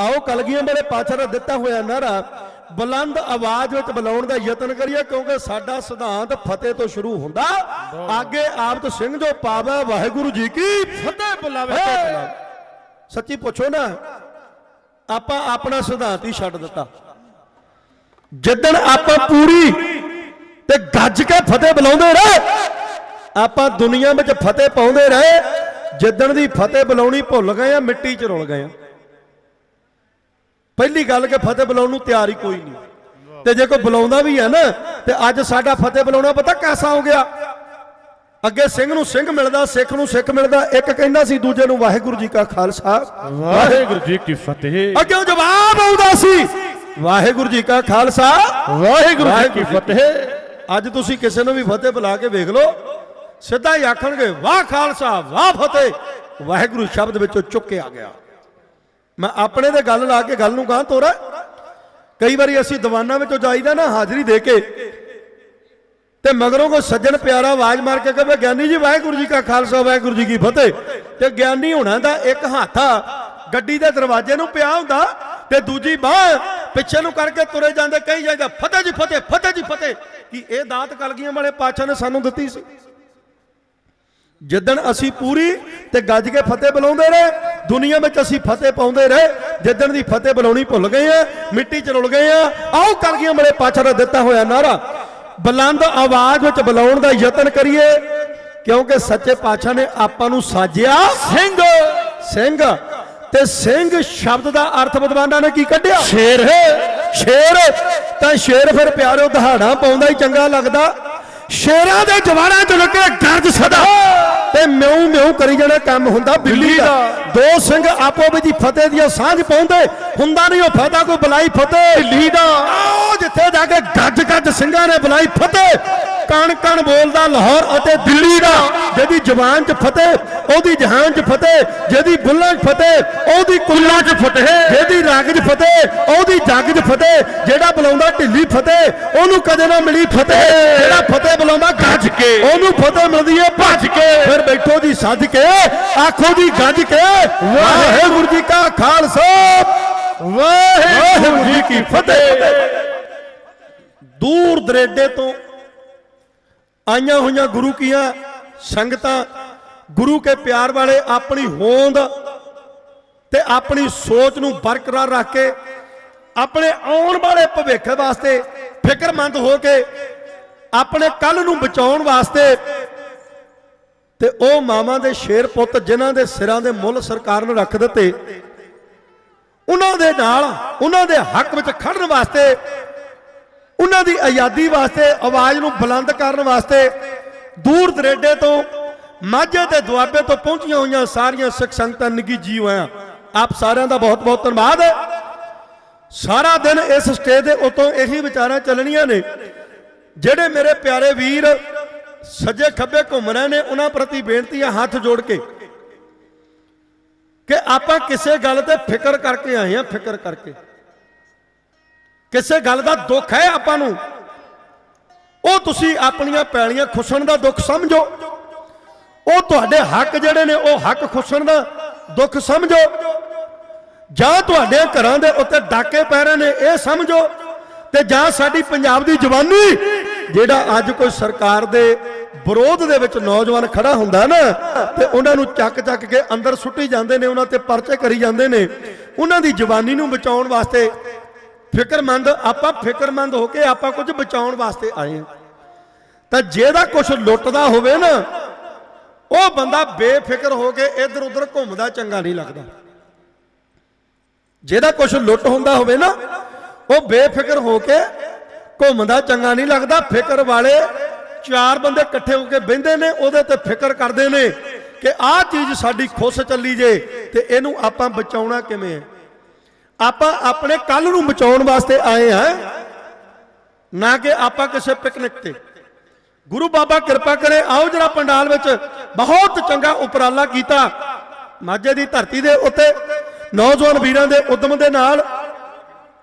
आओ कलगियां वाले पातशाह दा दिता होया नारा बुलंद आवाज विच बुलाउण दा यतन करिए, क्योंकि साडा सिद्धांत फतेह तो शुरू हुंदा, आगे आबत सिंह जो पावे वाहिगुरू जी की फतेह बुलावे। सच्ची पुछो ना, आपां अपना सिद्धांत ही छड्ड दिता। जिदन आपां पूरी ते गज के फतेह बुलाउंदे रहे, आपां दुनिया में फतेह पाउंदे रहे, जिदन दी फतेह बुलाउणी भुल गए, मिट्टी च रुल गए। पहली गल के फतेह बुलाउण नूं तैयार ही कोई नहीं, ते जे कोई बुलाउंदा भी है ना, ते अज साडा फतेह बुलाउणा पता कैसा हो गया। अगे सिंह नूं सिंह मिलदा, सिख नूं सिख मिलदा, एक कहंदा सी दूजे नूं वाहिगुरू जी का खालसा वाहिगुरू जी की फतेह, अगे जवाब आउंदा सी वाहिगुरू जी का खालसा वाहिगुरू जी की फतेह। अज तुसीं किसे नूं भी फतेह बुला के वेख लो, सीधा ही आखणगे वाह खालसा वाह फतेह, वाहिगुरू शब्द विचों चुक के आ गया। मैं अपने दे गल ला के गल नूं गां तोरा। कई बारी असीं दीवानां विचों जाईदा ना हाज़री दे के, ते मगरों को सज्जन प्यारा आवाज मार के कहे ज्ञानी जी वाहिगुरू जी का खालसा वाहिगुरू जी की फतेह, ते ज्ञानी होना दा एक हाथ गड्डी दे दरवाजे नूं पिया हुंदा, ते दूजी बाह पिछे नूं करके तुरे जांदे, कही जांदा फतेह जी फतेह, फतेह जी फतेह। कि ये दात कलगियां वाले पातशाह ने सानूं दित्ती सी। जिदन असी पूरी ते गज के फतेह बुलाउंदे रहे, दुनिया में असी फतेह पाउंदे रहे, जिदन दी फतेह बुलाउणी भुल गए हैं, मिट्टी च रुल गए हैं। आओ कलगियां वाले पातशाह दा दिता होया नारा बुलंद आवाज विच बुलाउण दा यतन करिए, क्योंकि सच्चे पातशाह ने आपां नूं साजिया सिंह। सिंह ते सिंह शब्द दा अर्थ विद्वानां ने की कढिया शेर है। शेर तां शेर फिर प्यारो दहाड़ा पाउंदा ही चंगा लगदा। शेरां दे जवाड़ां च लगे गर्ज सदा, ते म्याऊं म्याऊं करी जाना काम हुंदा बिल्ली दा। दो सिंह आपो विच फतेह दी सांझ पाउंदे, हुंदा नहीं ओ फायदा कोई बुलाई फतेह बिल्ली दा। आओ जिथे जाके गज गज सिंघां ने बुलाई फतेह, कण कण बोलदा लाहौर अते दिल्ली दा। जिहदी जवान च फतेह ओदी जहान च फतेह, जिहदी बुल्लां च फतेह ओदी कुल्लां च फतेह, जिहदी रग च फतेह ओदी जग च फतेह, जेड़ा बुलाउंदा ढिल्ली फतेह ओनू कदे ना मिली फतेह, जेड़ा फतेह बुलाउंदा गज के ओनू फतेह मिलदी है भज के। फिर बैठो जी सज के, आखो जी गज के, वाहिगुरू जी का खालसा वाहिगुरू जी की फतेह। दूर दरेडे तो आईयां होईयां गुरु कियां संगतां, गुरु के प्यार वाले अपनी होंद ते अपनी सोच नूं बरकरार रख के अपने आउण वाले भविख वास्ते फिक्रमंद हो के अपने कल नूं बचाउण वास्ते, ते ओ मावां दे शेर पुत जिन्हां दे सिरां दे मुੱਲ सरकार ने रख दिते, उन्हां दे नाल उन्हां दे हक विच खड़न वास्ते, उन्हां दी आज़ादी वास्ते, आवाज़ नूं बुलंद करन वास्ते दूर दरेडे तो माझे ते दुआबे तो पहुंचियां होईयां सारियां सिख संगतां निੱघी जी होया। आप सारियां दा बहुत बहुत धन्नवाद। सारा दिन इस स्टेज दे उत्तों यही विचारां चलणियां ने। जेड़े मेरे प्यारे वीर सज्जे खब्बे घूम रहे ने, उन्हां प्रति बेनती है हाथ जोड़ के कि आपां किसे गल ते फिक्र करके आए हैं, फिक्र करके किसे गल दा दुख है आपां नूं, ओ तुसीं अपणियां पैलियां खुसण दा दुख समझो, ओ तुहाडे हक जिहड़े ने ओ हक खुसण दा दुख समझो, जां तुहाडे घरां दे उत्ते डाके पै रहे ने ये समझो, ते जां साडी पंजाब दी जवानी जिहड़ा अज कोई सरकार दे विरोध दे विच नौजवान खड़ा हुंदा ना, ते उन्हां नूं चक चक के अंदर सुट्टी जांदे ने, उन्हां ते परचे करी जांदे ने, उन्हां दी जवानी नूं बचाउण वास्ते फिक्रमंद आपां फिक्रमंद होके आपां कुछ बचाउण वास्ते आए हैं। तां जेदा कुछ लुटदा होवे ना, ਉਹ ਬੰਦਾ ਬੇਫਿਕਰ ਹੋ ਕੇ ਇੱਧਰ ਉੱਧਰ ਘੁੰਮਦਾ ਚੰਗਾ ਨਹੀਂ ਲੱਗਦਾ। ਜਿਹਦਾ ਕੁਝ ਲੁੱਟ ਹੁੰਦਾ ਹੋਵੇ ਨਾ, ਉਹ ਬੇਫਿਕਰ ਹੋ ਕੇ ਘੁੰਮਦਾ ਚੰਗਾ ਨਹੀਂ ਲੱਗਦਾ। ਫਿਕਰ ਵਾਲੇ ਚਾਰ ਬੰਦੇ ਇਕੱਠੇ ਹੋ ਕੇ ਬਹਿੰਦੇ ਨੇ, ਉਹਦੇ ਤੇ ਫਿਕਰ ਕਰਦੇ ਨੇ ਕਿ ਆਹ ਚੀਜ਼ ਸਾਡੀ ਖੁੱਸ ਚੱਲੀ ਜੇ ਤੇ ਇਹਨੂੰ ਆਪਾਂ ਬਚਾਉਣਾ ਕਿਵੇਂ ਹੈ। ਆਪਾਂ ਆਪਣੇ ਕੱਲ ਨੂੰ ਬਚਾਉਣ ਵਾਸਤੇ ਆਏ ਹਾਂ, ਨਾ ਕਿ ਆਪਾਂ ਕਿਸੇ ਪਿਕਨਿਕ ਤੇ। गुरु बाबा कृपा करे, आओ जरा पंडाल विच बहुत चंगा उपराला कीता माझे दी धरती दे उत्ते नौजवान वीरां दे उद्यम दे नाल,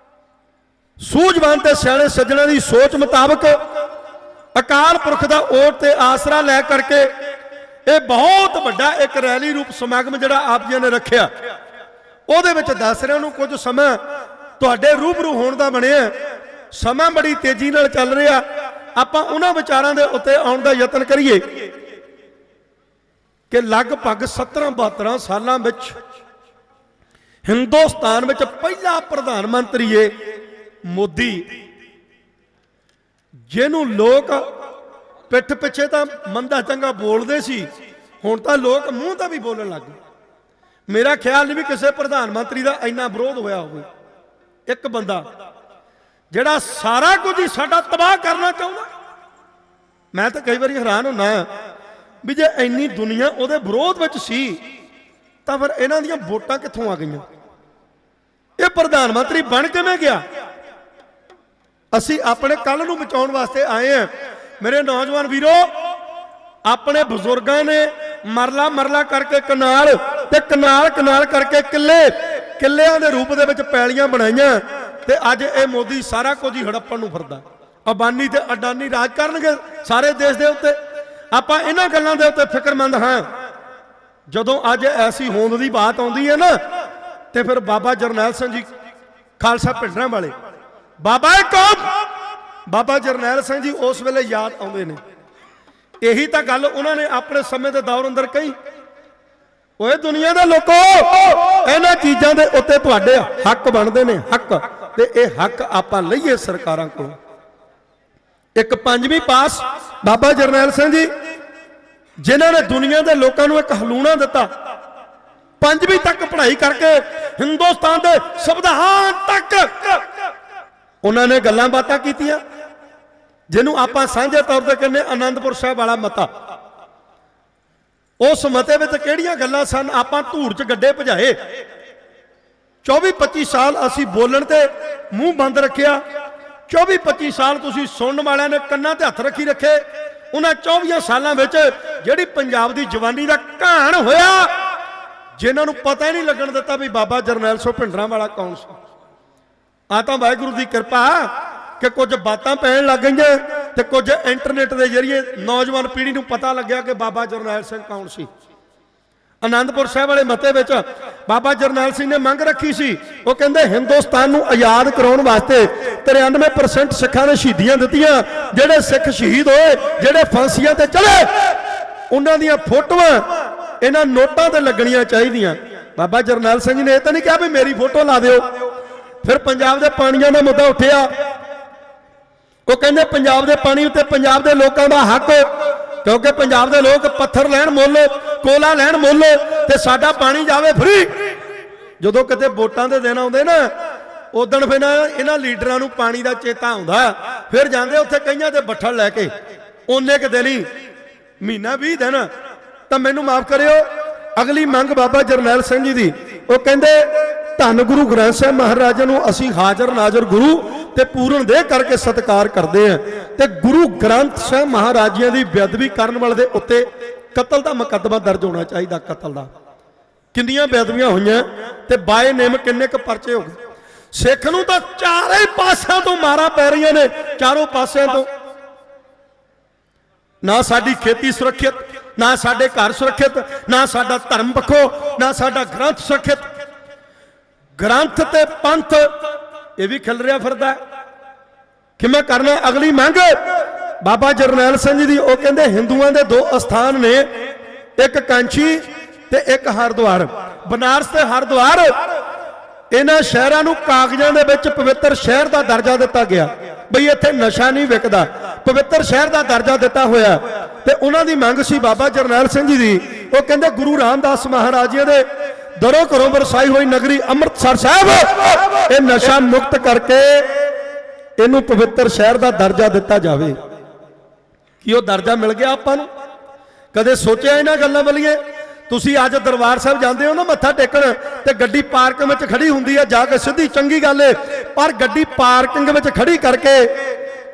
सूझवान ते सियाणे सज्जणां दी सोच मुताबक अकाल पुरख दा ओट ते आसरा लै करके ये बहुत वड्डा एक रैली रूप समागम जिहड़ा आप जी ने रखिया, ਉਹਦੇ ਵਿੱਚ ਦੱਸ ਰਿਹਾ ਉਹਨੂੰ ਕੁਝ ਸਮਾਂ ਤੁਹਾਡੇ ਰੂਬਰੂ ਹੋਣ ਦਾ ਬਣਿਆ। ਸਮਾਂ ਬੜੀ ਤੇਜ਼ੀ ਨਾਲ ਚੱਲ ਰਿਹਾ, ਆਪਾਂ ਉਹਨਾਂ ਵਿਚਾਰਾਂ ਦੇ ਉੱਤੇ ਆਉਣ ਦਾ ਯਤਨ ਕਰੀਏ ਕਿ ਲਗਭਗ 17-72 ਸਾਲਾਂ ਵਿੱਚ ਹਿੰਦੁਸਤਾਨ ਵਿੱਚ ਪਹਿਲਾ ਪ੍ਰਧਾਨ ਮੰਤਰੀ ਏ ਮੋਦੀ, ਜਿਹਨੂੰ ਲੋਕ ਪਿੱਠ ਪਿੱਛੇ ਤਾਂ ਮੰਦਾ ਚੰਗਾ ਬੋਲਦੇ ਸੀ, ਹੁਣ ਤਾਂ ਲੋਕ ਮੂੰਹ ਤਾਂ ਵੀ ਬੋਲਣ ਲੱਗ ਗਏ। ਮੇਰਾ ਖਿਆਲ ਨਹੀਂ ਵੀ ਕਿਸੇ ਪ੍ਰਧਾਨ ਮੰਤਰੀ ਦਾ ਇੰਨਾ ਵਿਰੋਧ ਹੋਇਆ ਹੋਵੇ। ਇੱਕ ਬੰਦਾ ਜਿਹੜਾ ਸਾਰਾ ਕੁਝ ਹੀ ਸਾਡਾ ਤਬਾਹ ਕਰਨਾ ਚਾਹੁੰਦਾ। ਮੈਂ ਤਾਂ ਕਈ ਵਾਰੀ ਹੈਰਾਨ ਹੁੰਦਾ ਵੀ ਜੇ ਇੰਨੀ ਦੁਨੀਆ ਉਹਦੇ ਵਿਰੋਧ ਵਿੱਚ ਸੀ ਤਾਂ ਫਿਰ ਇਹਨਾਂ ਦੀਆਂ ਵੋਟਾਂ ਕਿੱਥੋਂ ਆ ਗਈਆਂ? ਇਹ ਪ੍ਰਧਾਨ ਮੰਤਰੀ ਬਣ ਕਿਵੇਂ ਗਿਆ? ਅਸੀਂ ਆਪਣੇ ਕੱਲ ਨੂੰ ਬਚਾਉਣ ਵਾਸਤੇ ਆਏ ਹਾਂ। ਮੇਰੇ ਨੌਜਵਾਨ ਵੀਰੋ, ਆਪਣੇ ਬਜ਼ੁਰਗਾਂ ਨੇ ਮਰਲਾ ਮਰਲਾ ਕਰਕੇ ਕਨਾਲ ਤੇ ਕਨਾਲ ਕਰਕੇ ਕਿੱਲਿਆਂ ਦੇ ਰੂਪ ਦੇ ਵਿੱਚ ਪੈਲੀਆਂ ਬਣਾਈਆਂ, ਤੇ ਅੱਜ ਇਹ ਮੋਦੀ ਸਾਰਾ ਕੁਝ ਹੀ ਹੜੱਪਣ ਨੂੰ ਫਿਰਦਾ। ਅੰਬਾਨੀ ਤੇ ਅਡਾਨੀ ਰਾਜ ਕਰਨਗੇ ਸਾਰੇ ਦੇਸ਼ ਦੇ ਉੱਤੇ। ਆਪਾਂ ਇਹਨਾਂ ਗੱਲਾਂ ਦੇ ਉੱਤੇ ਫਿਕਰਮੰਦ ਹਾਂ। ਜਦੋਂ ਅੱਜ ਐਸੀ ਹੋਂਦ ਦੀ ਬਾਤ ਆਉਂਦੀ ਹੈ ਨਾ, ਤੇ ਫਿਰ ਬਾਬਾ ਜਰਨੈਲ ਸਿੰਘ ਜੀ ਖਾਲਸਾ ਭਿੰਡਰਾਂ ਵਾਲੇ, ਬਾਬਾ ਕੌਮ ਬਾਬਾ ਜਰਨੈਲ ਸਿੰਘ ਜੀ ਉਸ ਵੇਲੇ ਯਾਦ ਆਉਂਦੇ ਨੇ। ਇਹੀ ਤਾਂ ਗੱਲ ਉਹਨਾਂ ਨੇ ਆਪਣੇ ਸਮੇਂ ਦੇ ਦੌਰ ਅੰਦਰ ਕਹੀ, ਓਏ ਦੁਨੀਆ ਦੇ ਲੋਕੋ, ਇਹਨਾਂ ਚੀਜ਼ਾਂ ਦੇ ਉੱਤੇ ਤੁਹਾਡੇ ਹੱਕ ਬਣਦੇ ਨੇ, ਹੱਕ, ਤੇ ਇਹ ਹੱਕ ਆਪਾਂ ਲਈਏ ਸਰਕਾਰਾਂ ਕੋਲ। ਇੱਕ 5ਵੀਂ ਪਾਸ ਬਾਬਾ ਜਰਨੈਲ ਸਿੰਘ ਜੀ, ਜਿਨ੍ਹਾਂ ਨੇ ਦੁਨੀਆ ਦੇ ਲੋਕਾਂ ਨੂੰ ਇੱਕ ਹਲੂਣਾ ਦਿੱਤਾ। 5ਵੀਂ ਤੱਕ ਪੜ੍ਹਾਈ ਕਰਕੇ ਹਿੰਦੁਸਤਾਨ ਦੇ ਸੰਵਿਧਾਨ ਤੱਕ ਉਹਨਾਂ ਨੇ ਗੱਲਾਂ ਬਾਤਾਂ ਕੀਤੀਆਂ, ਜਿਹਨੂੰ ਆਪਾਂ ਸਾਂਝੇ ਤੌਰ ਤੇ ਕਹਿੰਦੇ ਆਨੰਦਪੁਰ ਸਾਹਿਬ ਵਾਲਾ ਮਤਾ। ਉਸ ਮਤੇ ਵਿੱਚ ਕਿਹੜੀਆਂ ਗੱਲਾਂ ਸਨ? ਆਪਾਂ ਧੂੜ 'ਚ ਗੱਡੇ ਭਜਾਏ। 24-25 ਸਾਲ ਅਸੀਂ ਬੋਲਣ ਤੇ ਮੂੰਹ ਬੰਦ ਰੱਖਿਆ। 24-25 ਸਾਲ ਤੁਸੀਂ ਸੁਣਨ ਵਾਲਿਆਂ ਨੇ ਕੰਨਾਂ ਤੇ ਹੱਥ ਰੱਖੀ ਰੱਖੇ। ਉਹਨਾਂ 24 ਸਾਲਾਂ ਵਿੱਚ ਜਿਹੜੀ ਪੰਜਾਬ ਦੀ ਜਵਾਨੀ ਦਾ ਘਾਣ ਹੋਇਆ, ਜਿਨ੍ਹਾਂ ਨੂੰ ਪਤਾ ਹੀ ਨਹੀਂ ਲੱਗਣ ਦਿੱਤਾ ਵੀ ਬਾਬਾ ਜਰਨੈਲ ਸਿੰਘ ਭਿੰਡਰਾਂ ਵਾਲਾ ਕੌਣ ਸੀ। ਆ ਤਾਂ ਵਾਹਿਗੁਰੂ ਦੀ ਕਿਰਪਾ ਕਿ ਕੁਝ ਬਾਤਾਂ ਪੈਣ ਲੱਗ ਗਈਆਂ ਤੇ ਕੁਝ ਇੰਟਰਨੈਟ ਦੇ ਜ਼ਰੀਏ ਨੌਜਵਾਨ ਪੀੜ੍ਹੀ ਨੂੰ ਪਤਾ ਲੱਗਿਆ ਕਿ ਬਾਬਾ ਜਰਨੈਲ ਸਿੰਘ ਕੌਣ ਸੀ। ਆਨੰਦਪੁਰ ਸਾਹਿਬ ਵਾਲੇ ਮਤੇ ਵਿੱਚ ਬਾਬਾ ਜਰਨੈਲ ਸਿੰਘ ਨੇ ਮੰਗ ਰੱਖੀ ਸੀ, ਉਹ ਕਹਿੰਦੇ ਹਿੰਦੁਸਤਾਨ ਨੂੰ ਆਜ਼ਾਦ ਕਰਾਉਣ ਵਾਸਤੇ 93% ਸਿੱਖਾਂ ਨੇ ਸ਼ਹੀਦੀਆਂ ਦਿੱਤੀਆਂ। ਜਿਹੜੇ ਸਿੱਖ ਸ਼ਹੀਦ ਹੋਏ, ਜਿਹੜੇ ਫਾਂਸੀਆਂ ਤੇ ਚੜੇ, ਉਹਨਾਂ ਦੀਆਂ ਫੋਟੋਆਂ ਇਹਨਾਂ ਨੋਟਾਂ ਤੇ ਲੱਗਣੀਆਂ ਚਾਹੀਦੀਆਂ। ਬਾਬਾ ਜਰਨੈਲ ਸਿੰਘ ਜੀ ਨੇ ਇਹ ਤਾਂ ਨਹੀਂ ਕਿਹਾ ਵੀ ਮੇਰੀ ਫੋਟੋ ਲਾ ਦਿਓ। ਫਿਰ ਪੰਜਾਬ ਦੇ ਪਾਣੀਆਂ ਦਾ ਮੁੱਦਾ ਉੱਠਿਆ। ਉਹ ਕਹਿੰਦੇ ਪੰਜਾਬ ਦੇ ਪਾਣੀ ਉੱਤੇ ਪੰਜਾਬ ਦੇ ਲੋਕਾਂ ਦਾ ਹੱਕ, ਕਿਉਂਕਿ ਪੰਜਾਬ ਦੇ ਲੋਕ ਪੱਥਰ ਲੈਣ ਮੁੱਲ, ਕੋਲਾ ਲੈਣ ਮੁੱਲ, ਤੇ ਸਾਡਾ ਪਾਣੀ ਜਾਵੇ ਫਰੀ। ਜਦੋਂ ਕਿਤੇ ਵੋਟਾਂ ਦੇ ਦਿਨ ਆਉਂਦੇ ਨਾ, ਉਦੋਂ ਫਿਰ ਇਹਨਾਂ ਲੀਡਰਾਂ ਨੂੰ ਪਾਣੀ ਦਾ ਚੇਤਾ ਆਉਂਦਾ। ਫਿਰ ਜਾਂਦੇ ਉੱਥੇ ਕਈਆਂ ਤੇ ਬੱਠਲ ਲੈ ਕੇ, ਉਹਨੇ ਕਿ ਦਿਨ ਹੀ ਮਹੀਨਾ 20 ਦਿਨ। ਤਾਂ ਮੈਨੂੰ ਮਾਫ ਕਰਿਓ, ਅਗਲੀ ਮੰਗ ਬਾਬਾ ਜਰਨੈਲ ਸਿੰਘ ਜੀ ਦੀ, ਉਹ ਕਹਿੰਦੇ ਧੰਨ ਗੁਰੂ ਗ੍ਰੰਥ ਸਾਹਿਬ ਮਹਾਰਾਜ ਨੂੰ ਅਸੀਂ ਹਾਜ਼ਰ ਨਾਜ਼ਰ ਗੁਰੂ ਤੇ ਪੂਰਨ ਦੇਹ ਕਰਕੇ ਸਤਿਕਾਰ ਕਰਦੇ ਹਾਂ, ਤੇ ਗੁਰੂ ਗ੍ਰੰਥ ਸਾਹਿਬ ਮਹਾਰਾਜਿਆਂ ਦੀ ਬੇਅਦਬੀ ਕਰਨ ਵਾਲੇ ਦੇ ਉੱਤੇ ਕਤਲ ਦਾ ਮੁਕੱਦਮਾ ਦਰਜ ਹੋਣਾ ਚਾਹੀਦਾ। ਕਤਲ ਦਾ ਕਿੰਨੀਆਂ ਬੇਅਦਬੀਆਂ ਹੋਈਆਂ ਤੇ ਬਾਏ ਨੇਮ ਕਿੰਨੇ ਕੁ ਪਰਚੇ ਹੋ ਗਏ। ਸਿੱਖ ਨੂੰ ਤਾਂ ਚਾਰੇ ਪਾਸਿਆਂ ਤੋਂ ਮਾਰਾਂ ਪੈ ਰਹੀਆਂ ਨੇ, ਚਾਰੋਂ ਪਾਸਿਆਂ ਤੋਂ। ਨਾ ਸਾਡੀ ਖੇਤੀ ਸੁਰੱਖਿਅਤ, ਨਾ ਸਾਡੇ ਘਰ ਸੁਰੱਖਿਅਤ, ਨਾ ਸਾਡਾ ਧਰਮ ਪੱਖੋਂ, ਨਾ ਸਾਡਾ ਗ੍ਰੰਥ ਸੁਰੱਖਿਅਤ। ਗ੍ਰੰਥ ਤੇ ਪੰਥ ਇਹ ਵੀ ਖਿਲ ਰਿਹਾ ਫਿਰਦਾ। ਕਿਵੇਂ ਕਰਨਾ? ਅਗਲੀ ਮੰਗ ਬਾਬਾ ਜਰਨੈਲ ਸਿੰਘ ਜੀ ਦੀ, ਉਹ ਕਹਿੰਦੇ ਹਿੰਦੂਆਂ ਦੇ 2 ਅਸਥਾਨ ਨੇ, ਇੱਕ ਕਾਂਚੀ ਤੇ ਇੱਕ ਹਰਿਦੁਆਰ। ਬਨਾਰਸ ਤੇ ਹਰਿਦੁਆਰ, ਇਹਨਾਂ ਸ਼ਹਿਰਾਂ ਨੂੰ ਕਾਗਜ਼ਾਂ ਦੇ ਵਿੱਚ ਪਵਿੱਤਰ ਸ਼ਹਿਰ ਦਾ ਦਰਜਾ ਦਿੱਤਾ ਗਿਆ, ਬਈ ਇੱਥੇ ਨਸ਼ਾ ਨਹੀਂ ਵਿਕਦਾ, ਪਵਿੱਤਰ ਸ਼ਹਿਰ ਦਾ ਦਰਜਾ ਦਿੱਤਾ ਹੋਇਆ। ਤੇ ਉਹਨਾਂ ਦੀ ਮੰਗ ਸੀ ਬਾਬਾ ਜਰਨੈਲ ਸਿੰਘ ਜੀ ਦੀ, ਉਹ ਕਹਿੰਦੇ ਗੁਰੂ ਰਾਮਦਾਸ ਮਹਾਰਾਜ ਜੀ ਦੇ ਦਰੋਂ ਘਰੋਂ ਵਰਸਾਈ ਹੋਈ ਨਗਰੀ ਅੰਮ੍ਰਿਤਸਰ ਸਾਹਿਬ, ਇਹ ਨਸ਼ਾ ਮੁਕਤ ਕਰਕੇ ਇਹਨੂੰ ਪਵਿੱਤਰ ਸ਼ਹਿਰ ਦਾ ਦਰਜਾ ਦਿੱਤਾ ਜਾਵੇ। ਕੀ ਉਹ ਦਰਜਾ ਮਿਲ ਗਿਆ ਆਪਾਂ ਨੂੰ? ਕਦੇ ਸੋਚਿਆ ਇਹਨਾਂ ਗੱਲਾਂ ਵੱਲੀਏ? ਤੁਸੀਂ ਅੱਜ ਦਰਬਾਰ ਸਾਹਿਬ ਜਾਂਦੇ ਹੋ ਨਾ ਮੱਥਾ ਟੇਕਣ, ਤੇ ਗੱਡੀ ਪਾਰਕਿੰਗ ਵਿੱਚ ਖੜੀ ਹੁੰਦੀ ਹੈ, ਜਾ ਕੇ ਸਿੱਧੀ ਚੰਗੀ ਗੱਲ ਏ, ਪਰ ਗੱਡੀ ਪਾਰਕਿੰਗ ਵਿੱਚ ਖੜੀ ਕਰਕੇ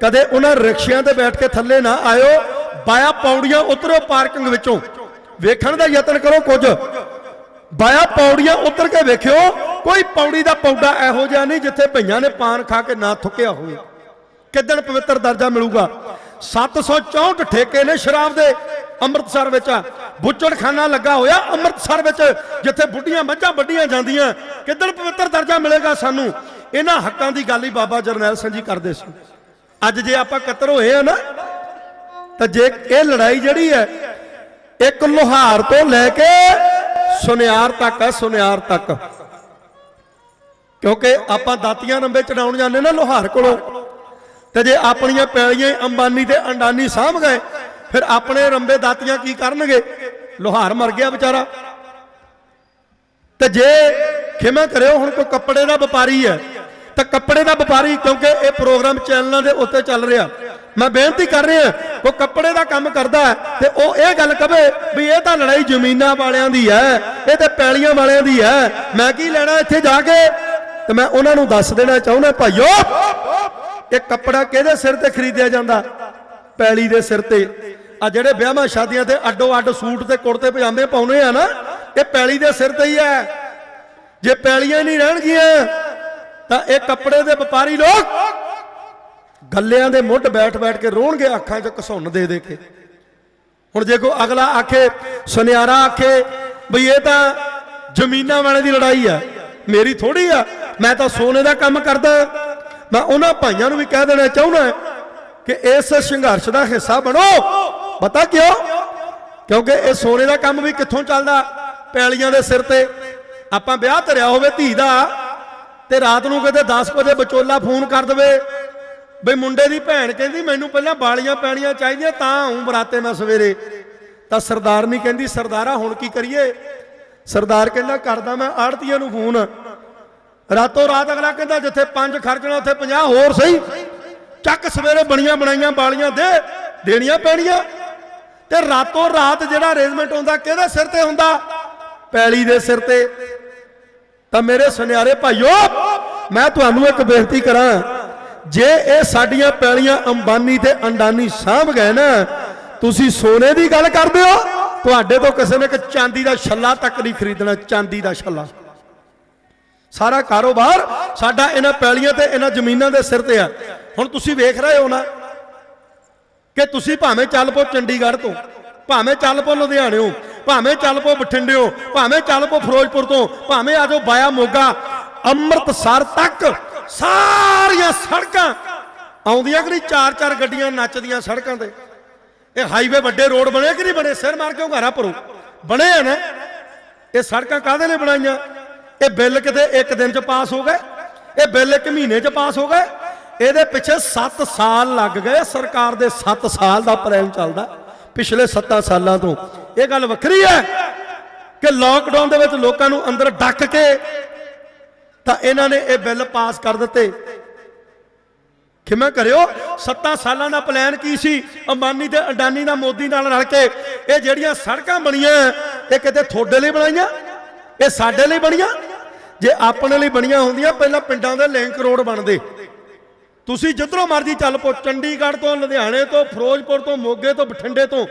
ਕਦੇ ਉਹਨਾਂ ਰਿਕਸ਼ਿਆਂ ਤੇ ਬੈਠ ਕੇ ਥੱਲੇ ਨਾ ਆਇਓ, ਬਾਇਆ ਪੌੜੀਆਂ ਉਤਰੋ ਪਾਰਕਿੰਗ ਵਿੱਚੋਂ। ਵੇਖਣ ਦਾ ਯਤਨ ਕਰੋ, ਕੁਝ ਬਾਇਆ ਪੌੜੀਆਂ ਉਤਰ ਕੇ ਵੇਖਿਓ, ਕੋਈ ਪੌੜੀ ਦਾ ਪੌੜਾ ਇਹੋ ਜਿਹਾ ਨਹੀਂ ਜਿੱਥੇ ਭਈਆਂ ਨੇ ਪਾਨ ਖਾ ਕੇ ਨਾ ਥੁੱਕਿਆ ਹੋਵੇ। ਕਿੱਦਣ ਪਵਿੱਤਰ ਦਰਜਾ ਮਿਲੂਗਾ? 764 ਠੇਕੇ ਨੇ ਸ਼ਰਾਬ ਦੇ, ਅੰਮ੍ਰਿਤਸਰ ਵਿੱਚ ਬੁੱਚੜਖਾਨਾ ਲੱਗਾ ਹੋਇਆ ਅੰਮ੍ਰਿਤਸਰ ਵਿੱਚ, ਜਿੱਥੇ ਬੁੱਢੀਆਂ ਮੱਝਾਂ ਵੱਢੀਆਂ ਜਾਂਦੀਆਂ। ਕਿੱਦਣ ਪਵਿੱਤਰ ਦਰਜਾ ਮਿਲੇਗਾ ਸਾਨੂੰ? ਇਹਨਾਂ ਹੱਕਾਂ ਦੀ ਗੱਲ ਹੀ ਬਾਬਾ ਜਰਨੈਲ ਸਿੰਘ ਜੀ ਕਰਦੇ ਸੀ। ਅੱਜ ਜੇ ਆਪਾਂ ਇਕੱਤਰ ਹੋਏ ਆ ਨਾ, ਤਾਂ ਜੇ ਇਹ ਲੜਾਈ ਜਿਹੜੀ ਹੈ ਇੱਕ ਲੋਹਾਰ ਤੋਂ ਲੈ ਕੇ ਸੁਨਿਆਰ ਤੱਕ ਹੈ, ਸੁਨਿਆਰ ਤੱਕ। ਕਿਉਂਕਿ ਆਪਾਂ ਦਾਤੀਆਂ ਰੰਬੇ ਚੜਾਉਣ ਜਾਂਦੇ ਨਾ ਲੋਹਾਰ ਕੋਲੋਂ, ਤੇ ਜੇ ਆਪਣੀਆਂ ਪੈਲੀਆਂ ਅੰਬਾਨੀ ਤੇ ਅੰਡਾਨੀ ਸਾਂਭ ਗਏ, ਫਿਰ ਆਪਣੇ ਰੰਬੇ ਦਾਤੀਆਂ ਕੀ ਕਰਨਗੇ? ਲੋਹਾਰ ਮਰ ਗਿਆ ਵਿਚਾਰਾ। ਤੇ ਜੇ ਖਿਮਾ ਕਰਿਓ, ਹੁਣ ਕੋਈ ਕੱਪੜੇ ਦਾ ਵਪਾਰੀ ਹੈ, ਤਾਂ ਕੱਪੜੇ ਦਾ ਵਪਾਰੀ, ਕਿਉਂਕਿ ਇਹ ਪ੍ਰੋਗਰਾਮ ਚੈਨਲਾਂ ਦੇ ਉੱਤੇ ਚੱਲ ਰਿਹਾ, ਮੈਂ ਬੇਨਤੀ ਕਰ ਰਿਹਾ, ਉਹ ਕੱਪੜੇ ਦਾ ਕੰਮ ਕਰਦਾ ਹੈ ਤੇ ਉਹ ਇਹ ਗੱਲ ਕਵੇ ਵੀ ਇਹ ਤਾਂ ਲੜਾਈ ਜ਼ਮੀਨਾਂ ਵਾਲਿਆਂ ਦੀ ਹੈ, ਇਹ ਤੇ ਪੈਲੀਆਂ ਵਾਲਿਆਂ ਦੀ ਹੈ, ਮੈਂ ਕੀ ਲੈਣਾ ਇੱਥੇ ਜਾ ਕੇ? ਤੇ ਮੈਂ ਉਹਨਾਂ ਨੂੰ ਦੱਸ ਦੇਣਾ ਚਾਹੁੰਦਾ, ਭਾਈਓ ਇਹ ਕੱਪੜਾ ਕਿਹਦੇ ਸਿਰ ਤੇ ਖਰੀਦਿਆ ਜਾਂਦਾ? ਪੈਲੀ ਦੇ ਸਿਰ ਤੇ। ਆ ਜਿਹੜੇ ਵਿਆਹਾਂ ਸ਼ਾਦੀਆਂ ਤੇ ਅੱਡੋ ਅੱਡ ਸੂਟ ਤੇ ਕੁੜਤੇ ਪਜਾਮੇ ਪਾਉਨੇ ਆ ਨਾ, ਇਹ ਪੈਲੀ ਦੇ ਸਿਰ ਤੇ ਹੀ ਹੈ। ਜੇ ਪੈਲੀਆਂ ਨਹੀਂ ਰਹਿਣਗੀਆਂ ਤਾਂ ਇਹ ਕੱਪੜੇ ਦੇ ਵਪਾਰੀ ਲੋਕ ਗੱਲਿਆਂ ਦੇ ਮੁੱਢ ਬੈਠ ਬੈਠ ਕੇ ਰੋਣਗੇ, ਅੱਖਾਂ 'ਚ ਘਸੁੰਨ ਦੇ ਦੇ ਕੇ। ਹੁਣ ਜੇ ਕੋਈ ਅਗਲਾ ਆਖੇ, ਸੁਨਿਆਰਾ ਆਖੇ ਬਈ ਇਹ ਤਾਂ ਜ਼ਮੀਨਾਂ ਵਾਲੇ ਦੀ ਲੜਾਈ ਆ, ਮੇਰੀ ਥੋੜੀ ਆ, ਮੈਂ ਤਾਂ ਸੋਨੇ ਦਾ ਕੰਮ ਕਰਦਾ। ਮੈਂ ਉਹਨਾਂ ਭਾਈਆਂ ਨੂੰ ਵੀ ਕਹਿ ਦੇਣਾ ਚਾਹੁੰਦਾ ਕਿ ਇਸ ਸੰਘਰਸ਼ ਦਾ ਹਿੱਸਾ ਬਣੋ। ਪਤਾ ਕਿਉਂ? ਕਿਉਂਕਿ ਇਹ ਸੋਨੇ ਦਾ ਕੰਮ ਵੀ ਕਿੱਥੋਂ ਚੱਲਦਾ? ਪੈਲੀਆਂ ਦੇ ਸਿਰ ਤੇ। ਆਪਾਂ ਵਿਆਹ ਧਰਿਆ ਹੋਵੇ ਧੀ ਦਾ, ਤੇ ਰਾਤ ਨੂੰ ਕਿਤੇ 10 ਵਜੇ ਵਿਚੋਲਾ ਫੋਨ ਕਰ ਦੇਵੇ ਬਈ ਮੁੰਡੇ ਦੀ ਭੈਣ ਕਹਿੰਦੀ ਮੈਨੂੰ ਪਹਿਲਾਂ ਬਾਲੀਆਂ ਪੈਣੀਆਂ ਚਾਹੀਦੀਆਂ ਤਾਂ ਆਉਂ ਬਰਾਤੇ ਮੈਂ ਸਵੇਰੇ, ਤਾਂ ਸਰਦਾਰਨੀ ਕਹਿੰਦੀ ਸਰਦਾਰਾ ਹੁਣ ਕੀ ਕਰੀਏ? ਸਰਦਾਰ ਕਹਿੰਦਾ ਕਰਦਾ ਮੈਂ ਆੜਤੀਆਂ ਨੂੰ ਫੋਨ। ਰਾਤੋਂ ਰਾਤ ਅਗਲਾ ਕਹਿੰਦਾ ਜਿੱਥੇ 5 ਖਰਚਣਾ ਉੱਥੇ 50 ਹੋਰ ਸਹੀ, ਚੱਕ ਸਵੇਰੇ ਬਣੀਆਂ ਬਣਾਈਆਂ ਬਾਲੀਆਂ ਦੇਣੀਆਂ ਪੈਣੀਆਂ। ਤੇ ਰਾਤੋਂ ਰਾਤ ਜਿਹੜਾ ਅਰੇਂਜਮੈਂਟ ਹੁੰਦਾ ਕਿਹਦੇ ਸਿਰ ਤੇ ਹੁੰਦਾ? ਪੈਲੀ ਦੇ ਸਿਰ ਤੇ। ਤਾਂ ਮੇਰੇ ਸੁਨਿਆਰੇ ਭਾਈਓ, ਮੈਂ ਤੁਹਾਨੂੰ ਇੱਕ ਬੇਨਤੀ ਕਰਾਂ, ਜੇ ਇਹ ਸਾਡੀਆਂ ਪੈਲੀਆਂ ਅੰਬਾਨੀ ਤੇ ਅੰਡਾਨੀ ਸਾਂਭ ਗਏ ਨਾ, ਤੁਸੀਂ ਸੋਨੇ ਦੀ ਗੱਲ ਕਰਦੇ ਹੋ, ਤੁਹਾਡੇ ਤੋਂ ਕਿਸੇ ਨੇ ਇੱਕ ਚਾਂਦੀ ਦਾ ਛੱਲਾ ਤੱਕ ਨਹੀਂ ਖਰੀਦਣਾ। ਚਾਂਦੀ ਦਾ ਛੱਲਾ। ਸਾਰਾ ਕਾਰੋਬਾਰ ਸਾਡਾ ਇਹਨਾਂ ਪੈਲੀਆਂ ਤੇ ਇਹਨਾਂ ਜ਼ਮੀਨਾਂ ਦੇ ਸਿਰ ਤੇ ਆ। ਹੁਣ ਤੁਸੀਂ ਵੇਖ ਰਹੇ ਹੋ ਨਾ ਕਿ ਤੁਸੀਂ ਭਾਵੇਂ ਚੱਲ ਪੋ ਚੰਡੀਗੜ੍ਹ ਤੋਂ, ਭਾਵੇਂ ਚੱਲ ਪੋ ਲੁਧਿਆਣਿਓਂ, ਭਾਵੇਂ ਚੱਲ ਪੋ ਬਠਿੰਡਿਓਂ, ਭਾਵੇਂ ਚੱਲ ਪੋ ਫਿਰੋਜ਼ਪੁਰ ਤੋਂ, ਭਾਵੇਂ ਆ ਜਾਓ ਬਾਇਆ ਮੋਗਾ, ਅੰਮ੍ਰਿਤਸਰ ਤੱਕ ਸਾਰੀਆਂ ਸੜਕਾਂ ਆਉਂਦੀਆਂ ਕਿ ਨਹੀਂ? 4-4 ਗੱਡੀਆਂ ਨੱਚਦੀਆਂ ਸੜਕਾਂ ਤੇ। ਇਹ ਹਾਈਵੇ ਵੱਡੇ ਰੋਡ ਬਣੇ ਕਿ ਨਹੀਂ ਬਣੇ? ਸਿਰ ਮਾਰ ਕੇ ਘਾਰਾ ਭਰੋ, ਬਣੇ ਆ ਨਾ। ਇਹ ਸੜਕਾਂ ਕਾਹਦੇ ਲਈ ਬਣਾਈਆਂ? ਇਹ ਬਿੱਲ ਕਿਤੇ ਇੱਕ ਦਿਨ 'ਚ ਪਾਸ ਹੋ ਗਏ, ਇਹ ਬਿੱਲ ਇੱਕ ਮਹੀਨੇ 'ਚ ਪਾਸ ਹੋ ਗਏ। ਇਹਦੇ ਪਿੱਛੇ 7 ਸਾਲ ਲੱਗ ਗਏ। ਸਰਕਾਰ ਦੇ 7 ਸਾਲ ਦਾ ਪਲਾਨ ਚੱਲਦਾ ਪਿਛਲੇ 7 ਸਾਲਾਂ ਤੋਂ। ਇਹ ਗੱਲ ਵੱਖਰੀ ਹੈ ਕਿ ਲਾਕਡਾਊਨ ਦੇ ਵਿੱਚ ਲੋਕਾਂ ਨੂੰ ਅੰਦਰ ਡੱਕ ਕੇ ਤਾਂ ਇਹਨਾਂ ਨੇ ਇਹ ਬਿੱਲ ਪਾਸ ਕਰ ਦਿੱਤੇ। ਖਿਮਾ ਕਰਿਓ, 7 ਸਾਲਾਂ ਦਾ ਪਲਾਨ ਕੀ ਸੀ? ਅੰਬਾਨੀ ਤੇ ਅਡਾਨੀ ਦਾ ਮੋਦੀ ਨਾਲ ਰਲ ਕੇ ਇਹ ਜਿਹੜੀਆਂ ਸੜਕਾਂ ਬਣੀਆਂ, ਇਹ ਕਿਤੇ ਤੁਹਾਡੇ ਲਈ ਬਣਾਈਆਂ? ਇਹ ਸਾਡੇ ਲਈ ਬਣੀਆਂ? ਜੇ ਆਪਣੇ ਲਈ ਬਣੀਆਂ ਹੁੰਦੀਆਂ ਪਹਿਲਾਂ ਪਿੰਡਾਂ ਦੇ ਲਿੰਕ ਰੋਡ ਬਣਦੇ। ਤੁਸੀਂ ਜਿੱਧਰੋਂ ਮਰਜ਼ੀ ਚੱਲ ਪੋ, ਚੰਡੀਗੜ੍ਹ ਤੋਂ, ਲੁਧਿਆਣੇ ਤੋਂ, ਫਿਰੋਜ਼ਪੁਰ ਤੋਂ, ਮੋਗੇ ਤੋਂ, ਬਠਿੰਡੇ ਤੋਂ,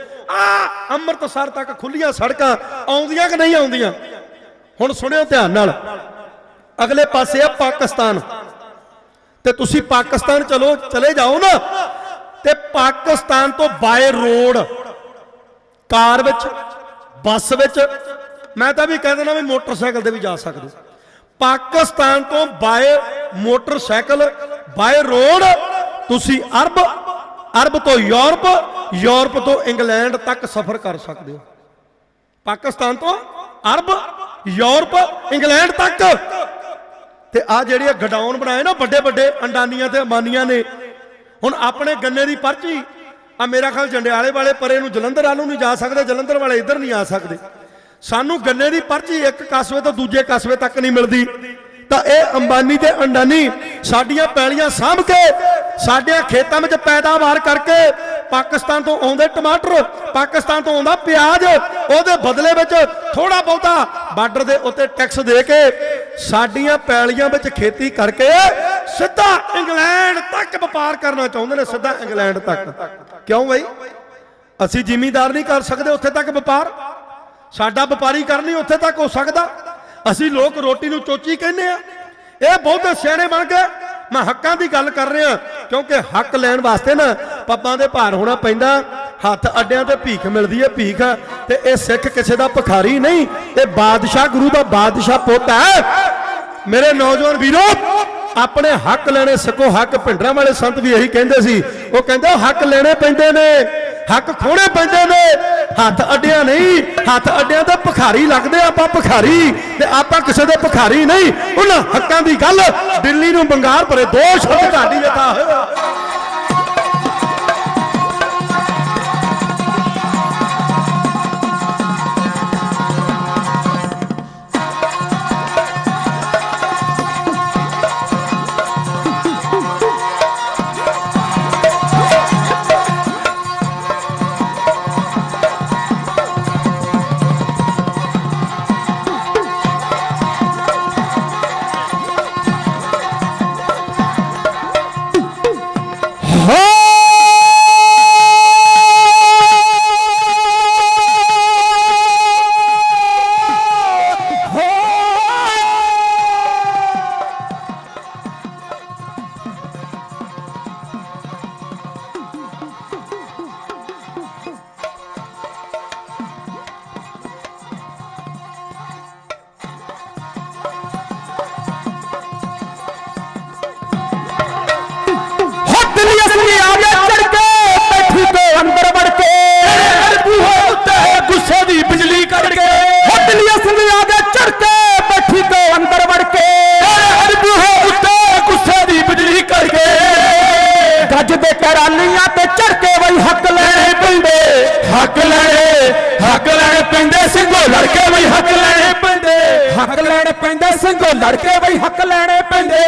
ਅੰਮ੍ਰਿਤਸਰ ਤੱਕ ਖੁੱਲੀਆਂ ਸੜਕਾਂ ਆਉਂਦੀਆਂ ਕਿ ਨਹੀਂ ਆਉਂਦੀਆਂ? ਹੁਣ ਸੁਣਿਓ ਧਿਆਨ ਨਾਲ, ਅਗਲੇ ਪਾਸੇ ਆ ਪਾਕਿਸਤਾਨ। ਤੇ ਤੁਸੀਂ ਪਾਕਿਸਤਾਨ ਚਲੇ ਜਾਓ ਨਾ, ਤੇ ਪਾਕਿਸਤਾਨ ਤੋਂ ਬਾਏ ਰੋਡ, ਕਾਰ ਵਿੱਚ, ਬੱਸ ਵਿੱਚ, ਮੈਂ ਤਾਂ ਵੀ ਕਹਿ ਦੇਣਾ ਵੀ ਮੋਟਰਸਾਈਕਲ ਤੇ ਵੀ ਜਾ ਸਕਦੇ। ਪਾਕਿਸਤਾਨ ਤੋਂ ਬਾਏ ਮੋਟਰਸਾਈਕਲ, ਬਾਏ ਰੋਡ ਤੁਸੀਂ ਅਰਬ ਤੋਂ ਯੂਰਪ, ਯੂਰਪ ਤੋਂ ਇੰਗਲੈਂਡ ਤੱਕ ਸਫ਼ਰ ਕਰ ਸਕਦੇ ਹੋ। ਪਾਕਿਸਤਾਨ ਤੋਂ ਅਰਬ, ਯੂਰਪ, ਇੰਗਲੈਂਡ ਤੱਕ। ਤੇ ਆ ਜਿਹੜੇ ਗਡਾਊਨ ਬਣਾਏ ਨਾ ਵੱਡੇ ਵੱਡੇ ਅੰਡਾਨੀਆਂ ਤੇ ਅੰਬਾਨੀਆਂ ਨੇ, ਹੁਣ ਆਪਣੇ ਗੰਨੇ ਦੀ ਪਰਚੀ ਆ ਮੇਰਾ ਖਿਆਲ ਜੰਡਿਆਲੇ ਵਾਲੇ ਪਰੇ ਨੂੰ ਜਲੰਧਰ ਵਾਲੋਂ ਨਹੀਂ ਜਾ ਸਕਦੇ, ਜਲੰਧਰ ਵਾਲੇ ਇੱਧਰ ਨਹੀਂ ਆ ਸਕਦੇ। ਸਾਨੂੰ ਗੰਨੇ ਦੀ ਪਰਚੀ ਇੱਕ ਕਸਬੇ ਤੋਂ ਦੂਜੇ ਕਸਬੇ ਤੱਕ ਨਹੀਂ ਮਿਲਦੀ। ਤਾਂ ਇਹ ਅੰਬਾਨੀ ਤੇ ਅੰਡਾਨੀ ਸਾਡੀਆਂ ਪੈਲੀਆਂ ਸਾਂਭ ਕੇ ਸਾਡੇ ਖੇਤਾਂ ਵਿੱਚ ਪੈਦਾਵਾਰ ਕਰਕੇ ਪਾਕਿਸਤਾਨ ਤੋਂ ਆਉਂਦੇ ਟਮਾਟਰ, ਪਾਕਿਸਤਾਨ ਤੋਂ ਆਉਂਦਾ ਪਿਆਜ਼, ਉਹਦੇ ਬਦਲੇ ਵਿੱਚ ਥੋੜਾ ਬਹੁਤਾ ਬਾਰਡਰ ਦੇ ਉੱਤੇ ਟੈਕਸ ਦੇ ਕੇ ਸਾਡੀਆਂ ਪੈਲੀਆਂ ਵਿੱਚ ਖੇਤੀ ਕਰਕੇ ਸਿੱਧਾ ਇੰਗਲੈਂਡ ਤੱਕ ਵਪਾਰ ਕਰਨਾ ਚਾਹੁੰਦੇ ਨੇ। ਸਿੱਧਾ ਇੰਗਲੈਂਡ ਤੱਕ। ਕਿਉਂ ਬਈ? ਅਸੀਂ ਜ਼ਿਮੀਂਦਾਰ ਨਹੀਂ ਕਰ ਸਕਦੇ ਉੱਥੇ ਤੱਕ ਵਪਾਰ, ਸਾਡਾ ਵਪਾਰੀ ਕਰਨੀ ਉੱਥੇ ਤੱਕ ਹੋ ਸਕਦਾ। ਅਸੀਂ ਲੋਕ ਰੋਟੀ ਨੂੰ ਚੋਚੀ ਕਹਿੰਦੇ ਆ। ਇਹ ਬਹੁਤੇ ਸਿਆਣੇ ਬਣ ਗਏ। ਮੈਂ ਹੱਕਾਂ ਦੀ ਗੱਲ ਕਰ ਰਿਹਾ, ਕਿਉਂਕਿ ਹੱਕ ਲੈਣ ਵਾਸਤੇ ਨਾ ਪੱਬਾਂ ਦੇ ਭਾਰ ਹੋਣਾ ਪੈਂਦਾ। हथ अड्डियां ते भीख मिलदी है भीख ते ये सिख किसी का भिखारी नहीं, ये बादशाह गुरु का बादशाह पुत है। मेरे नौजवान वीरों, अपने हक लेने सको हक भिंडरां वाले संत भी यही कहते सी, वो कहते हक लेने पैंदे ने, हक खोने पैंदे ने, हथ अड्डियां नहीं। हथ अड्डियां ते भिखारी लगदे, आपां भिखारी ते आपां किसी दे भिखारी नहीं। उन्हां हक्कां दी गल दिल्ली नूं बंगार भरे दो शब्द घाटी जता होया। हक लैने पैंदे सिंघों लड़के बई हक लैने पैंदे।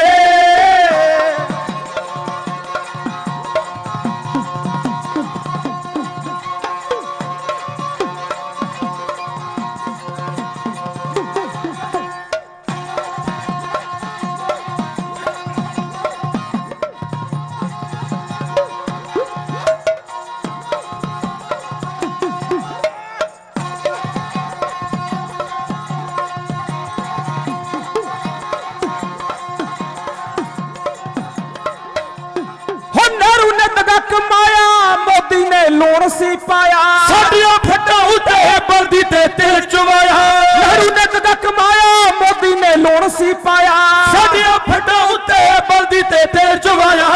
लूण सी पाया साडियां फटा उते बल्दी ते तिल चुवाया। नेहरू ने कदा कमाया मोदी ने लूण सी पाया साडियां फटा उते बल्दी ते तिल चुवाया।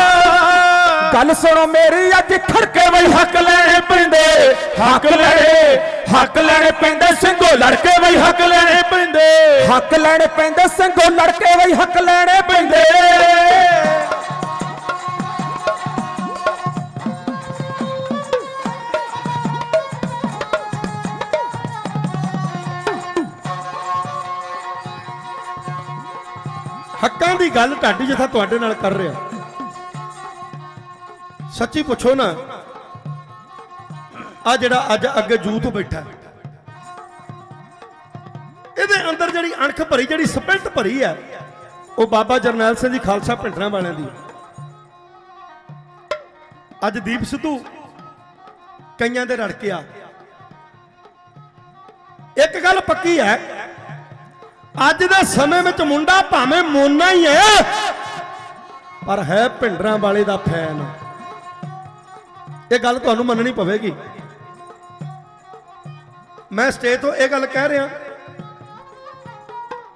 गल सुनो मेरी अज खड़के वही हक लेने पैंदे, हक लेने पैंदे सिंघों लड़के वही हक लेने पैंदे, हक लेने पैंदे सिंघों लड़के वही हक लेने पैंदे। हक्कां दी गल ढाडी जिथा तुहाडे नाल कर रहा, सच्ची पुछो ना, आ जिहड़ा अज अगे जूथ बैठा इहदे अंदर जिहड़ी अणख भरी जिहड़ी स्पिरिट भरी है वो बाबा जरनैल सिंह जी खालसा भिंडरां वालियां दी। अज दीप सिद्धू कईयां दे रड़के आ। एक गल पक्की है, अज दे समय में मुंडा भावें मोना ही है पर है भिंडरां वाले दा फैन। ये गल तुहानूं मननी पवेगी। मैं स्टेज तो यह गल कह रहा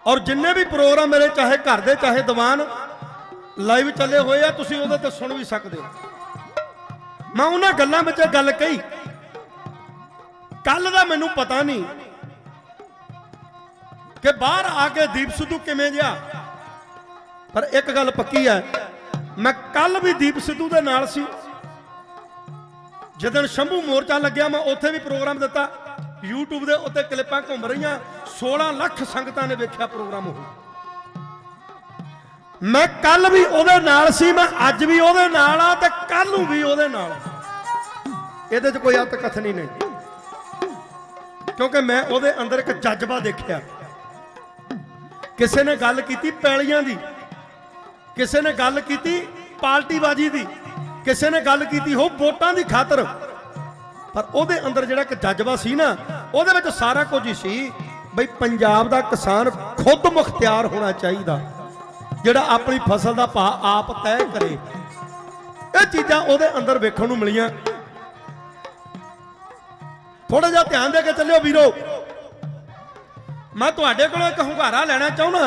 और जिन्ने भी प्रोग्राम मेरे चाहे घर दे चाहे दीवान लाइव चले हुए आ, तुसीं उहदे ते सुन भी सकते हो। मैं उन्हां गल्लां विच गल कही, कल दा मैनूं पता नहीं कि बाहर आके दीप सिद्धू किवें जिहा, पर एक गल पक्की है, मैं कल भी दीप सिद्धू दे नाल सी। जिदन शंभू मोर्चा लग्या मैं उत्थे भी प्रोग्राम दिता, यूट्यूब दे उत्ते क्लिपां घूम रही, 16 लाख संगतां ने वेख्या प्रोग्राम। हो मैं कल भी उहदे नाल सी, मैं अज भी उहदे नाल आ ते कल नूं भी उहदे नाल। इहदे च कोई अत कथनी नहीं, क्योंकि मैं उहदे अंदर एक जज्बा देखिया। किसी ने गल की पैलियां दी, किसी ने गल की पार्टीबाजी दी, किसी ने गल की हो वोटां दी खातर, पर उहदे अंदर जिहड़ा एक जज्बा सी ना, उहदे विच सारा कुछ ही सी बई पंजाब दा किसान खुद मुख्तियार होना चाहिए, जिहड़ा अपनी फसल दा भाव आप तय करे। ये चीज़ां उहदे अंदर वेखण नूं मिलियां। थोड़ा जिहा ध्यान दे के चलियो वीरो। मैं तुहाडे कोलों एक हुंगारा लेना चाहुंदा।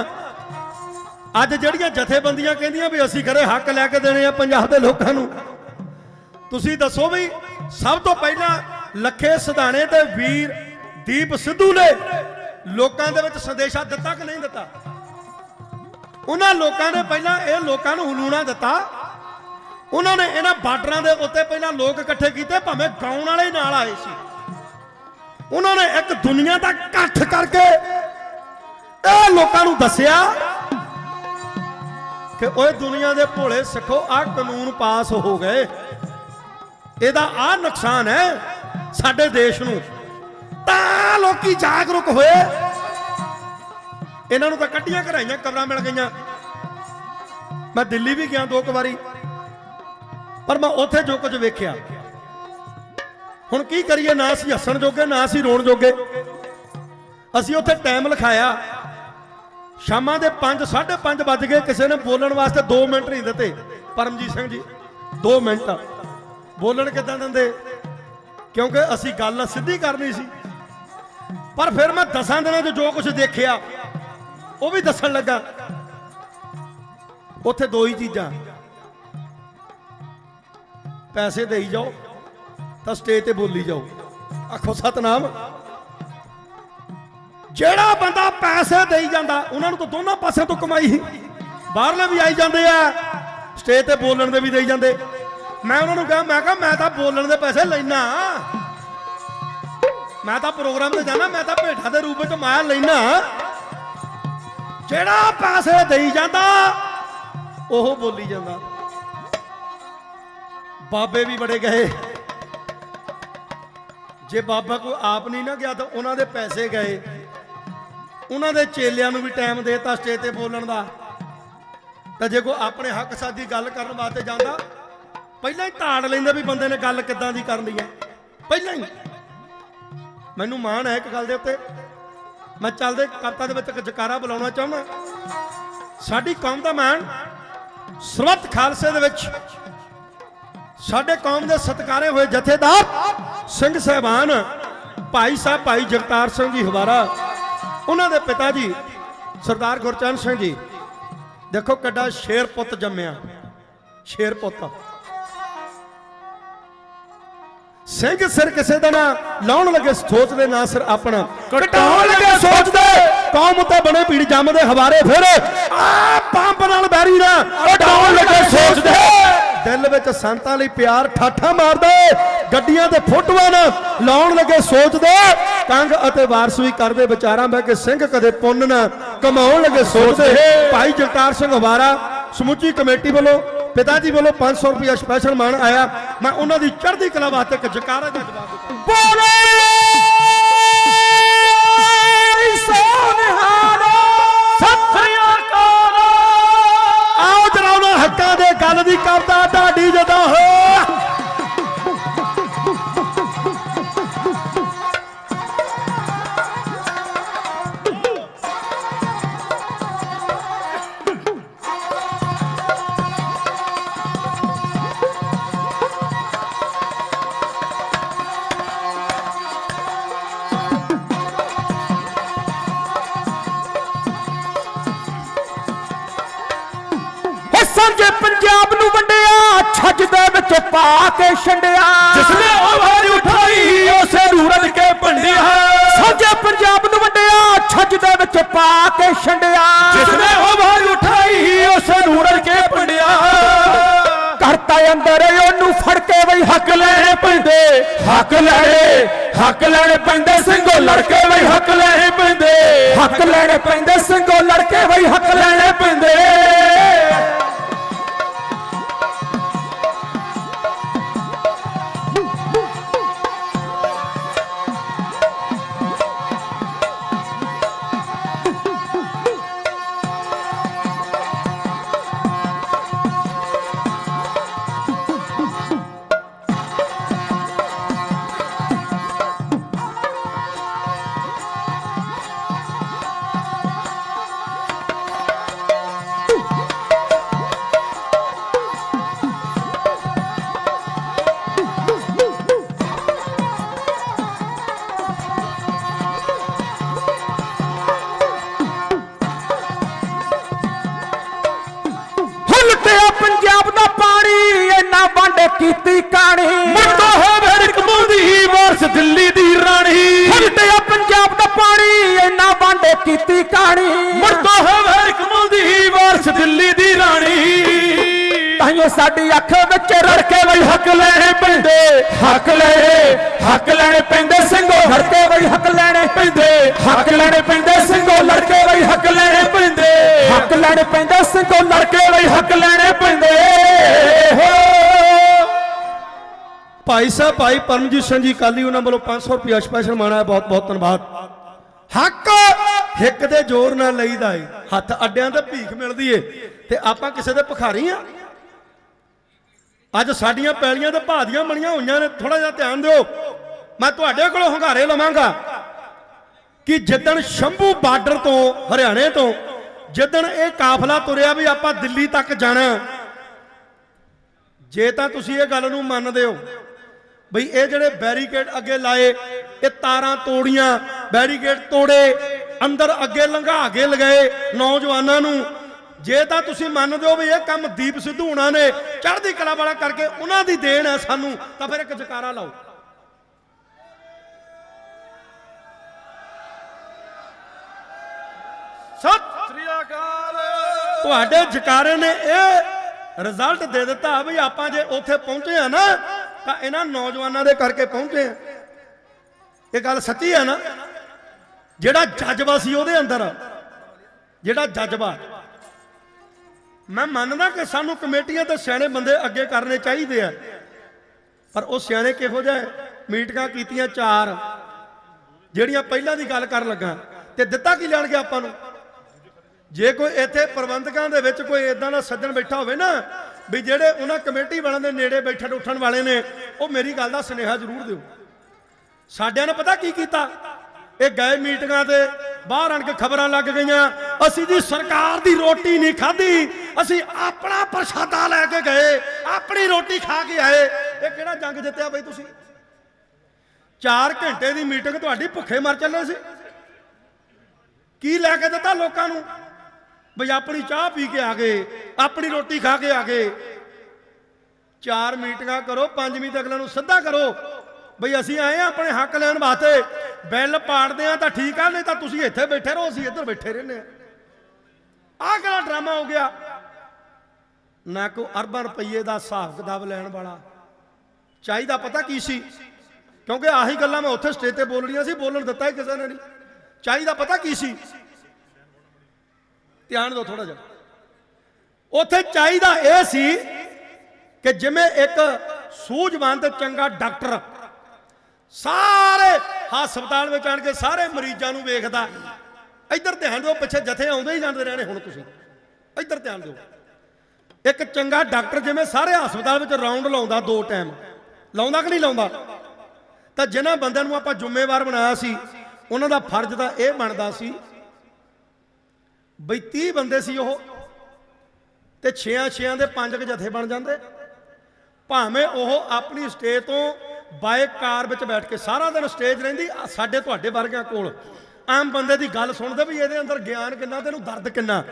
अज जिहड़ियां जथेबंदियां कहंदियां भी असीं खरे हक लैके देने आ पंजाब दे लोकां नूं, तुसीं दसो भी सब तो पहला लखे सिधाणे ते वीर दीप सिद्धू ने लोकां दे विच संदेशा दिता कि नहीं दिता? उन्हां लोकां ने पहला ये लोकां नूं हलूणा दिता। उन्होंने इन्हां बार्डरां दे उत्ते पहला लोग इकट्ठे कीते, भावें गाउण वाले ही नाल आए सी। उन्होंने एक दुनिया का इकट्ठ करके लोगों को दसिया कि ओए दुनिया के भोले सिखो आ कानून पास हो गए, एदा आ नुकसान है साडे देश नूं। तां लोकी जागरूक होए। इन्हां नूं तां कट्टियां घराइयां कबरां मिल गईयां। मैं दिल्ली भी गया 2 बारी, पर मैं उत्थे जो कुछ वेख्या, हुण की करिए, ना असीं हसन जोगे ना असीं रोण जोगे। असीं उत्थे टाइम लिखाया, शामां दे 5 साढ़े 5 बज गए, किसी ने बोलण वास्ते 2 मिनट नहीं दिते। परमजीत सिंह जी 2 मिनट बोलण किदां दिंदे, क्योंकि असीं गल सीधी करनी सी। पर फिर मैं 10 दिनां जो कुछ देखिया वो भी दसन लगा। उत्थे 2 ही चीज़ां, पैसे देई जाओ तो स्टेज ते बोली जाओ। आखो सतनाम। जेड़ा बंदा पैसे देई जांदा उन्हां नूं तो दोनों पासे तो कमाई ही, बाहरले भी आई जांदे आ, स्टेज ते बोलण दे भी देई जांदे। मैं उन्हां नूं कहा, मैं कहा मैं तां बोलण दे पैसे लैना, मैं तां प्रोग्राम ते जाना, मैं तां भेठा दे रूप विच मैं लैना। जेड़ा पैसे देई जांदा ओह बोली जांदा। बाबे भी बड़े गए, जे बाबा कोई आप नहीं ना गया तो उन्होंने पैसे गए, उन्होंने चेलियां नूं भी टाइम देता स्टेज ते बोलण दा। तो जे कोई अपने हक साथ की गल करन वास्ते जांदा, पहला ही ताड़ लैंदा भी बंदे ने गल किदां दी करनी है। पहला ही मैनूं माण है एक गल दे उत्ते। मैं चलदे कविता दे विच एक जकारा बुलाउणा चाहुंदा। साडी कौम दा माण सरबत खालसे दे विच साडे कौम दे सत्कारे हुए जथेदार सिंह साहबान भाई साहब भाई जगतार सिंह जी हवारा, उन्होंने पिता जी सरदार गुरचरण सिंह जी, देखो किड्डा शेर पुत जम्मिया, शेर पुत। सिंह सिर किसी का ना लाउण लगे सोचते, ना सिर अपना कटाउण लगे सोचते। कौम उत्ते बने पीड़ जमदे हवारे, फिर पंप नाल बैरी ना कटाउण लगे सोचते। दिल विच संतां लई प्यार ठाठा मारदे, गड्डियां ते फोटोआं ना लाउण लगे सोचदे। कंग अते वारस भी करदे विचारां बह के सिंह कदे पुन्न ना कमाउण लगे सोचदे। भाई जगतार सिंह हवारा समुची कमेटी वालों पिताजी वालों 500 रुपया स्पैशल मान आया। मैं उन्होंने चढ़ती कला वास्ते एक जकारा का जवाब दिता। आओ जरा उन्होंने हक्कां दे गल दी कविता ढाडी जदा हो। पंजाब नूं वंडिया छज दे विच पा के छंडिया, जिसने आवाज उठाई उसे रूरज के भंडिया। साजे पंजाब नूं वंडिया छज दे विच पा के छंडिया, जिसने आवाज उठाई उसे रूरज के भंडिया। करता अंदर ओनू फड़ के बई हक लेने पैंदे, हक लेने पैंदे सिंघो लड़के बई हक लेने पैंदे, हक लेने पैंदे सिंघो लड़के बई हक लेने पैंदे। ਵਾਂਡੇ ਕੀਤੀ ਕਹਾਣੀ ਮੁੰਡਾ ਹੋਵੇ ਰਕਮਾਉਂਦੀ ਵਾਰਸ ਦਿੱਲੀ ਦੀ ਰਾਣੀ ਹਲਟਿਆ ਪੰਜਾਬ ਦਾ ਪਾਣੀ ਇੰਨਾ ਵਾਂਡੇ ਕੀਤੀ ਕਹਾਣੀ ਮੁੰਡਾ ਹੋਵੇ ਰਕਮਾਉਂਦੀ ਵਾਰਸ ਦਿੱਲੀ ਦੀ ਰਾਣੀ ਤਾਈਓ ਸਾਡੀ ਅੱਖ ਵਿੱਚ ਰੜਕੇ ਬਈ ਹੱਕ ਲੈਣੇ ਪੈਂਦੇ ਹੱਕ ਲੈਣੇ ਪੈਂਦੇ ਸਿੰਘੋ ਲੜਕੇ ਬਈ ਹੱਕ ਲੈਣੇ ਪੈਂਦੇ ਹੱਕ ਲੈਣੇ ਪੈਂਦੇ ਸਿੰਘੋ ਲੜਕੇ ਬਈ ਹੱਕ ਲੈਣੇ ਪੈਂਦੇ ਹੱਕ ਲੈਣੇ ਪੈਂਦੇ ਸਿੰਘੋ ਲੜਕੇ ਬਈ ਹੱਕ ਲੈਣੇ ਪੈਂਦੇ ਹੋ ਭਾਈ ਸਾਹਿਬ ਭਾਈ ਪਰਮਜੀਤ ਸਿੰਘ ਜੀ ਕਾਲੀ ਉਹਨਾਂ ਵੱਲੋਂ 500 ਰੁਪਇਆ ਸਪੈਸ਼ਲ ਮਾਣਾ, ਬਹੁਤ ਬਹੁਤ ਧੰਨਵਾਦ। ਹੱਕ ਹਿੱਕ ਦੇ ਜ਼ੋਰ ਨਾਲ ਲਈਦਾ ਏ, ਹੱਥ ਅੱਡਿਆਂ ਤੇ ਭੀਖ ਮਿਲਦੀ ਏ ਤੇ ਆਪਾਂ ਕਿਸੇ ਦੇ ਭਿਖਾਰੀ ਆ। ਅੱਜ ਸਾਡੀਆਂ ਪੈਲੀਆਂ ਤੇ ਭਾਦੀਆਂ ਬਣੀਆਂ ਹੋਈਆਂ ਨੇ, ਥੋੜਾ ਜਿਹਾ ਧਿਆਨ ਦਿਓ। ਮੈਂ ਤੁਹਾਡੇ ਕੋਲੋਂ ਹੰਗਾਰੇ ਲਵਾਂਗਾ ਕਿ ਜਿੱਦਣ ਸ਼ੰਭੂ ਬਾਰਡਰ ਤੋਂ ਹਰਿਆਣੇ ਤੋਂ ਜਿੱਦਣ ਇਹ ਕਾਫਲਾ ਤੁਰਿਆ ਵੀ ਆਪਾਂ ਦਿੱਲੀ ਤੱਕ ਜਾਣਾ, ਜੇ ਤਾਂ ਤੁਸੀਂ ਇਹ ਗੱਲ ਨੂੰ ਮੰਨਦੇ ਹੋ ਬਈ ਇਹ ਜਿਹੜੇ ਬੈਰੀਕੇਡ ਅੱਗੇ ਲਾਏ, ਇਹ ਤਾਰਾਂ ਤੋੜੀਆਂ, ਬੈਰੀਕੇਡ ਤੋੜੇ, ਅੰਦਰ ਅੱਗੇ ਲੰਘਾ ਕੇ ਲਗਾਏ ਨੌਜਵਾਨਾਂ ਨੂੰ, ਜੇ ਤਾਂ ਤੁਸੀਂ ਮੰਨਦੇ ਹੋ ਵੀ ਇਹ ਕੰਮ ਦੀਪ ਸਿੱਧੂ ਹੁਣਾਂ ਨੇ ਚੜ੍ਹਦੀ ਕਲਾ ਵਾਲਾ ਕਰਕੇ ਉਹਨਾਂ ਦੀ ਦੇਣ ਹੈ ਸਾਨੂੰ, ਤਾਂ ਫਿਰ ਇੱਕ ਜਕਾਰਾ ਲਾਓ। ਸਤਿ ਸ੍ਰੀ ਅਕਾਲ। ਤੁਹਾਡੇ ਜਕਾਰੇ ਨੇ ਇਹ ਰਿਜ਼ਲਟ ਦੇ ਦਿੱਤਾ ਵੀ ਆਪਾਂ ਜੇ ਉੱਥੇ ਪਹੁੰਚੇ ਆ ਨਾ ਤਾਂ ਇਹਨਾਂ ਨੌਜਵਾਨਾਂ ਦੇ ਕਰਕੇ ਪਹੁੰਚੇ ਆ। ਇਹ ਗੱਲ ਸੱਚੀ ਹੈ ਨਾ? ਜਿਹੜਾ ਜਜ਼ਬਾ ਸੀ ਉਹਦੇ ਅੰਦਰ, ਜਿਹੜਾ ਜਜ਼ਬਾ, ਮੈਂ ਮੰਨਦਾ ਕਿ ਸਾਨੂੰ ਕਮੇਟੀਆਂ ਤੇ ਸਿਆਣੇ ਬੰਦੇ ਅੱਗੇ ਕਰਨੇ ਚਾਹੀਦੇ ਆ, ਪਰ ਉਹ ਸਿਆਣੇ ਕਿਹੋ ਜਿਹੇ? ਮੀਟਿੰਗਾਂ ਕੀਤੀਆਂ 4 ਜਿਹੜੀਆਂ ਪਹਿਲਾਂ ਦੀ ਗੱਲ ਕਰਨ ਲੱਗਾ, ਤੇ ਦਿੱਤਾ ਕੀ ਲੈਣਗੇ ਆਪਾਂ ਨੂੰ? ਜੇ ਕੋਈ ਇੱਥੇ ਪ੍ਰਬੰਧਕਾਂ ਦੇ ਵਿੱਚ ਕੋਈ ਇਦਾਂ ਦਾ ਸੱਜਣ ਬੈਠਾ ਹੋਵੇ ਨਾ ਵੀ ਜਿਹੜੇ ਉਹਨਾਂ ਕਮੇਟੀ ਵਾਲਿਆਂ ਦੇ ਨੇੜੇ ਬੈਠਣ ਉੱਠਣ ਵਾਲੇ ਨੇ, ਉਹ ਮੇਰੀ ਗੱਲ ਦਾ ਸੁਨੇਹਾ ਜ਼ਰੂਰ ਦਿਓ। ਸਾਡਿਆਂ ਨੇ ਪਤਾ ਕੀ ਕੀਤਾ? ਇਹ ਗਏ ਮੀਟਿੰਗਾਂ ਤੇ, ਬਾਹਰ ਆਣ ਕੇ ਖਬਰਾਂ ਲੱਗ ਗਈਆਂ, ਅਸੀਂ ਜੀ ਸਰਕਾਰ ਦੀ ਰੋਟੀ ਨਹੀਂ ਖਾਧੀ, ਅਸੀਂ ਆਪਣਾ ਪ੍ਰਸ਼ਾਦਾ ਲੈ ਕੇ ਗਏ, ਆਪਣੀ ਰੋਟੀ ਖਾ ਕੇ ਆਏ। ਇਹ ਕਿਹੜਾ ਜੰਗ ਜਿੱਤਿਆ ਬਈ ਤੁਸੀਂ? 4 ਘੰਟੇ ਦੀ ਮੀਟਿੰਗ ਤੁਹਾਡੀ ਭੁੱਖੇ ਮਰ ਚੱਲੇ ਸੀ। ਕੀ ਲੈ ਕੇ ਦਿੱਤਾ ਲੋਕਾਂ ਨੂੰ? ਬਈ ਆਪਣੀ ਚਾਹ ਪੀ ਕੇ ਆ ਗਏ, ਆਪਣੀ ਰੋਟੀ ਖਾ ਕੇ ਆ ਗਏ। 4 ਮੀਟਿੰਗਾਂ ਕਰੋ, 5ਵੀਂ ਤੇ ਅਗਲੇ ਨੂੰ ਸਿੱਧਾ ਕਰੋ ਬਈ ਅਸੀਂ ਆਏ ਆ ਆਪਣੇ ਹੱਕ ਲੈਣ ਵਾਸਤੇ, ਬਿੱਲ ਪਾੜਦੇ ਆ ਤਾਂ ਠੀਕ ਆ, ਨਹੀਂ ਤਾਂ ਤੁਸੀਂ ਇੱਥੇ ਬੈਠੇ ਰਹੋ, ਅਸੀਂ ਇੱਧਰ ਬੈਠੇ ਰਹਿੰਦੇ ਆ। ਆਹ ਕਿਹੜਾ ਡਰਾਮਾ ਹੋ ਗਿਆ? ਨਾ ਕੋਈ ਅਰਬਾਂ ਰੁਪਈਏ ਦਾ ਹਿਸਾਬ ਕਿਤਾਬ ਲੈਣ ਵਾਲਾ। ਚਾਹੀਦਾ ਪਤਾ ਕੀ ਸੀ? ਕਿਉਂਕਿ ਆਹੀ ਗੱਲਾਂ ਮੈਂ ਉੱਥੇ ਸਟੇਜ ਤੇ ਬੋਲਣੀਆਂ ਸੀ, ਬੋਲਣ ਦਿੱਤਾ ਹੀ ਕਿਸੇ ਨੇ ਨਹੀਂ। ਚਾਹੀਦਾ ਪਤਾ ਕੀ ਸੀ? ਧਿਆਨ ਦਿਓ ਥੋੜਾ ਜਿਹਾ। ਉੱਥੇ ਚਾਹੀਦਾ ਇਹ ਸੀ ਕਿ ਜਿਵੇਂ ਇੱਕ ਸੂਝਵਾਨ ਤੇ ਚੰਗਾ ਡਾਕਟਰ ਸਾਰੇ ਹਸਪਤਾਲ ਵਿੱਚ ਆਣ ਕੇ ਸਾਰੇ ਮਰੀਜ਼ਾਂ ਨੂੰ ਵੇਖਦਾ। ਇੱਧਰ ਧਿਆਨ ਦਿਓ, ਪਿੱਛੇ ਜਥੇ ਆਉਂਦੇ ਹੀ ਜਾਂਦੇ ਰਹਿਣੇ, ਹੁਣ ਤੁਸੀਂ ਇੱਧਰ ਧਿਆਨ ਦਿਓ। ਇੱਕ ਚੰਗਾ ਡਾਕਟਰ ਜਿਵੇਂ ਸਾਰੇ ਹਸਪਤਾਲ ਵਿੱਚ ਰਾਉਂਡ ਲਾਉਂਦਾ, 2 ਟਾਈਮ ਲਾਉਂਦਾ ਕਿ ਨਹੀਂ ਲਾਉਂਦਾ? ਤਾਂ ਜਿਨ੍ਹਾਂ ਬੰਦਿਆਂ ਨੂੰ ਆਪਾਂ ਜ਼ਿੰਮੇਵਾਰ ਬਣਾਇਆ ਸੀ, ਉਹਨਾਂ ਦਾ ਫਰਜ਼ ਤਾਂ ਇਹ ਬਣਦਾ ਸੀ ਬਈ 30 ਬੰਦੇ ਸੀ ਉਹ, ਤੇ 6 ਦੇ 5 ਜਥੇ ਬਣ ਜਾਂਦੇ। ਭਾਵੇਂ ਉਹ ਆਪਣੀ ਸਟੇਜ ਤੋਂ ਬਾਈ ਕਾਰ ਵਿੱਚ ਬੈਠ ਕੇ ਸਾਰਾ ਦਿਨ ਸਟੇਜ ਰਹਿੰਦੀ, ਸਾਡੇ ਤੁਹਾਡੇ ਵਰਗਿਆਂ ਕੋਲ ਆਮ ਬੰਦੇ ਦੀ ਗੱਲ ਸੁਣਦੇ ਵੀ ਇਹਦੇ ਅੰਦਰ ਗਿਆਨ ਕਿੰਨਾ ਤੇ ਇਹਨੂੰ ਦਰਦ ਕਿੰਨਾ,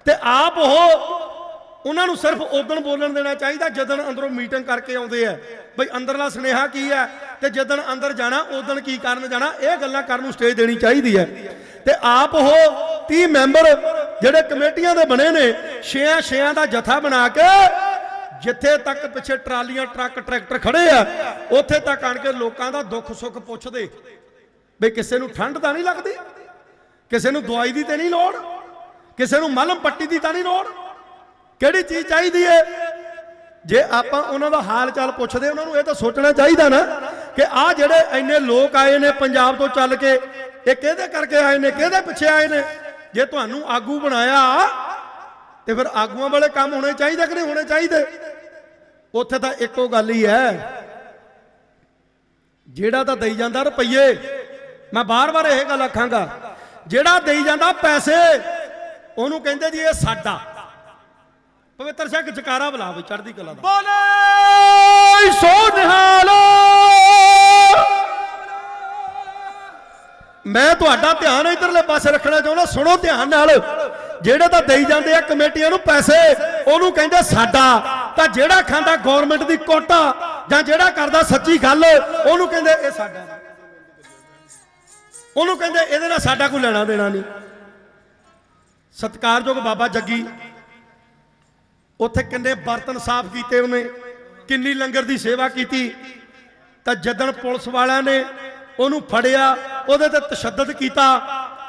ਤੇ ਆਪ ਉਹ ਉਹਨਾਂ ਨੂੰ ਸਿਰਫ ਉਦਣ ਬੋਲਣ ਦੇਣਾ ਚਾਹੀਦਾ ਜਦੋਂ ਅੰਦਰੋਂ ਮੀਟਿੰਗ ਕਰਕੇ ਆਉਂਦੇ ਆ ਬਈ ਅੰਦਰਲਾ ਸੁਨੇਹਾ ਕੀ ਹੈ, ਤੇ ਜਦੋਂ ਅੰਦਰ ਜਾਣਾ ਉਦਣ ਕੀ ਕਰਨ ਜਾਣਾ, ਇਹ ਗੱਲਾਂ ਕਰਨ ਨੂੰ ਸਟੇਜ ਦੇਣੀ ਚਾਹੀਦੀ ਹੈ। ਤੇ ਆਪ ਉਹ 30 ਮੈਂਬਰ ਜਿਹੜੇ ਕਮੇਟੀਆਂ ਦੇ ਬਣੇ ਨੇ, 6 ਦਾ ਜਥਾ ਬਣਾ ਕੇ ਜਿੱਥੇ ਤੱਕ ਪਿੱਛੇ ਟਰਾਲੀਆਂ ਟਰੱਕ ਟਰੈਕਟਰ ਖੜੇ ਆ, ਉੱਥੇ ਤੱਕ ਆਣ ਕੇ ਲੋਕਾਂ ਦਾ ਦੁੱਖ ਸੁੱਖ ਪੁੱਛਦੇ ਬਈ ਕਿਸੇ ਨੂੰ ਠੰਡ ਤਾਂ ਨਹੀਂ ਲੱਗਦੀ, ਕਿਸੇ ਨੂੰ ਦਵਾਈ ਦੀ ਤੇ ਨਹੀਂ ਲੋੜ, ਕਿਸੇ ਨੂੰ ਮਲਮ ਪੱਟੀ ਦੀ ਤਾਂ ਨਹੀਂ ਲੋੜ, ਕਿਹੜੀ ਚੀਜ਼ ਚਾਹੀਦੀ ਹੈ? ਜੇ ਆਪਾਂ ਉਹਨਾਂ ਦਾ ਹਾਲ ਚਾਲ ਪੁੱਛਦੇ, ਉਹਨਾਂ ਨੂੰ ਇਹ ਤਾਂ ਸੋਚਣਾ ਚਾਹੀਦਾ ਨਾ ਕਿ ਆਹ ਜਿਹੜੇ ਇੰਨੇ ਲੋਕ ਆਏ ਨੇ ਪੰਜਾਬ ਤੋਂ ਚੱਲ ਕੇ, ਇਹ ਕਿਹਦੇ ਕਰਕੇ ਆਏ ਨੇ, ਕਿਹਦੇ ਪਿੱਛੇ ਆਏ ਨੇ? ਜੇ ਤੁਹਾਨੂੰ ਆਗੂ ਬਣਾਇਆ ਤੇ ਫਿਰ ਆਗੂਆਂ ਵਾਲੇ ਕੰਮ ਹੋਣੇ ਚਾਹੀਦੇ ਕਿ ਨਹੀਂ ਹੋਣੇ ਚਾਹੀਦੇ? ਉੱਥੇ ਤਾਂ ਇੱਕੋ ਗੱਲ ਹੀ ਹੈ, ਜਿਹੜਾ ਤਾਂ ਦੇਈ ਜਾਂਦਾ ਰੁਪਈਏ, ਮੈਂ ਬਾਰ-ਬਾਰ ਇਹ ਗੱਲ ਆਖਾਂਗਾ, ਜਿਹੜਾ ਦੇਈ ਜਾਂਦਾ ਪੈਸੇ ਉਹਨੂੰ ਕਹਿੰਦੇ ਜੀ ਇਹ ਸਾਡਾ। ਪਵਿੱਤਰ ਸਿੰਘ ਜਕਾਰਾ ਬੁਲਾ ਵੀ ਚੜ੍ਹਦੀ ਕਲਾ ਦਾ। ਬੋਲੇ ਸੋ ਨਿਹਾਲ। ਮੈਂ ਤੁਹਾਡਾ ਧਿਆਨ ਇਧਰਲੇ ਪਾਸੇ ਰੱਖਣਾ ਚਾਹੁੰਦਾ, ਸੁਣੋ ਧਿਆਨ ਨਾਲ। ਜਿਹੜੇ ਤਾਂ ਦੇਈ ਜਾਂਦੇ ਆ ਕਮੇਟੀਆਂ ਨੂੰ ਪੈਸੇ, ਉਹਨੂੰ ਕਹਿੰਦੇ ਸਾਡਾ। ਤਾਂ ਜਿਹੜਾ ਖਾਂਦਾ ਗੌਰਮੈਂਟ ਦੀ ਕੋਟਾ ਜਾਂ ਜਿਹੜਾ ਕਰਦਾ ਸੱਚੀ ਗੱਲ ਉਹਨੂੰ ਕਹਿੰਦੇ ਇਹ ਸਾਡਾ, ਉਹਨੂੰ ਕਹਿੰਦੇ ਇਹਦੇ ਨਾਲ ਸਾਡਾ ਕੋਈ ਲੈਣਾ ਦੇਣਾ ਨਹੀਂ। ਸਤਿਕਾਰਯੋਗ ਬਾਬਾ ਜੱਗੀ ਉੱਥੇ ਕਿੰਨੇ ਬਰਤਨ ਸਾਫ਼ ਕੀਤੇ, ਉਹਨੇ ਕਿੰਨੀ ਲੰਗਰ ਦੀ ਸੇਵਾ ਕੀਤੀ। ਤਾਂ ਜਦੋਂ ਪੁਲਿਸ ਵਾਲਿਆਂ ਨੇ ਉਹਨੂੰ ਫੜਿਆ, ਉਹਦੇ ਤੇ ਤਸ਼ੱਦਦ ਕੀਤਾ,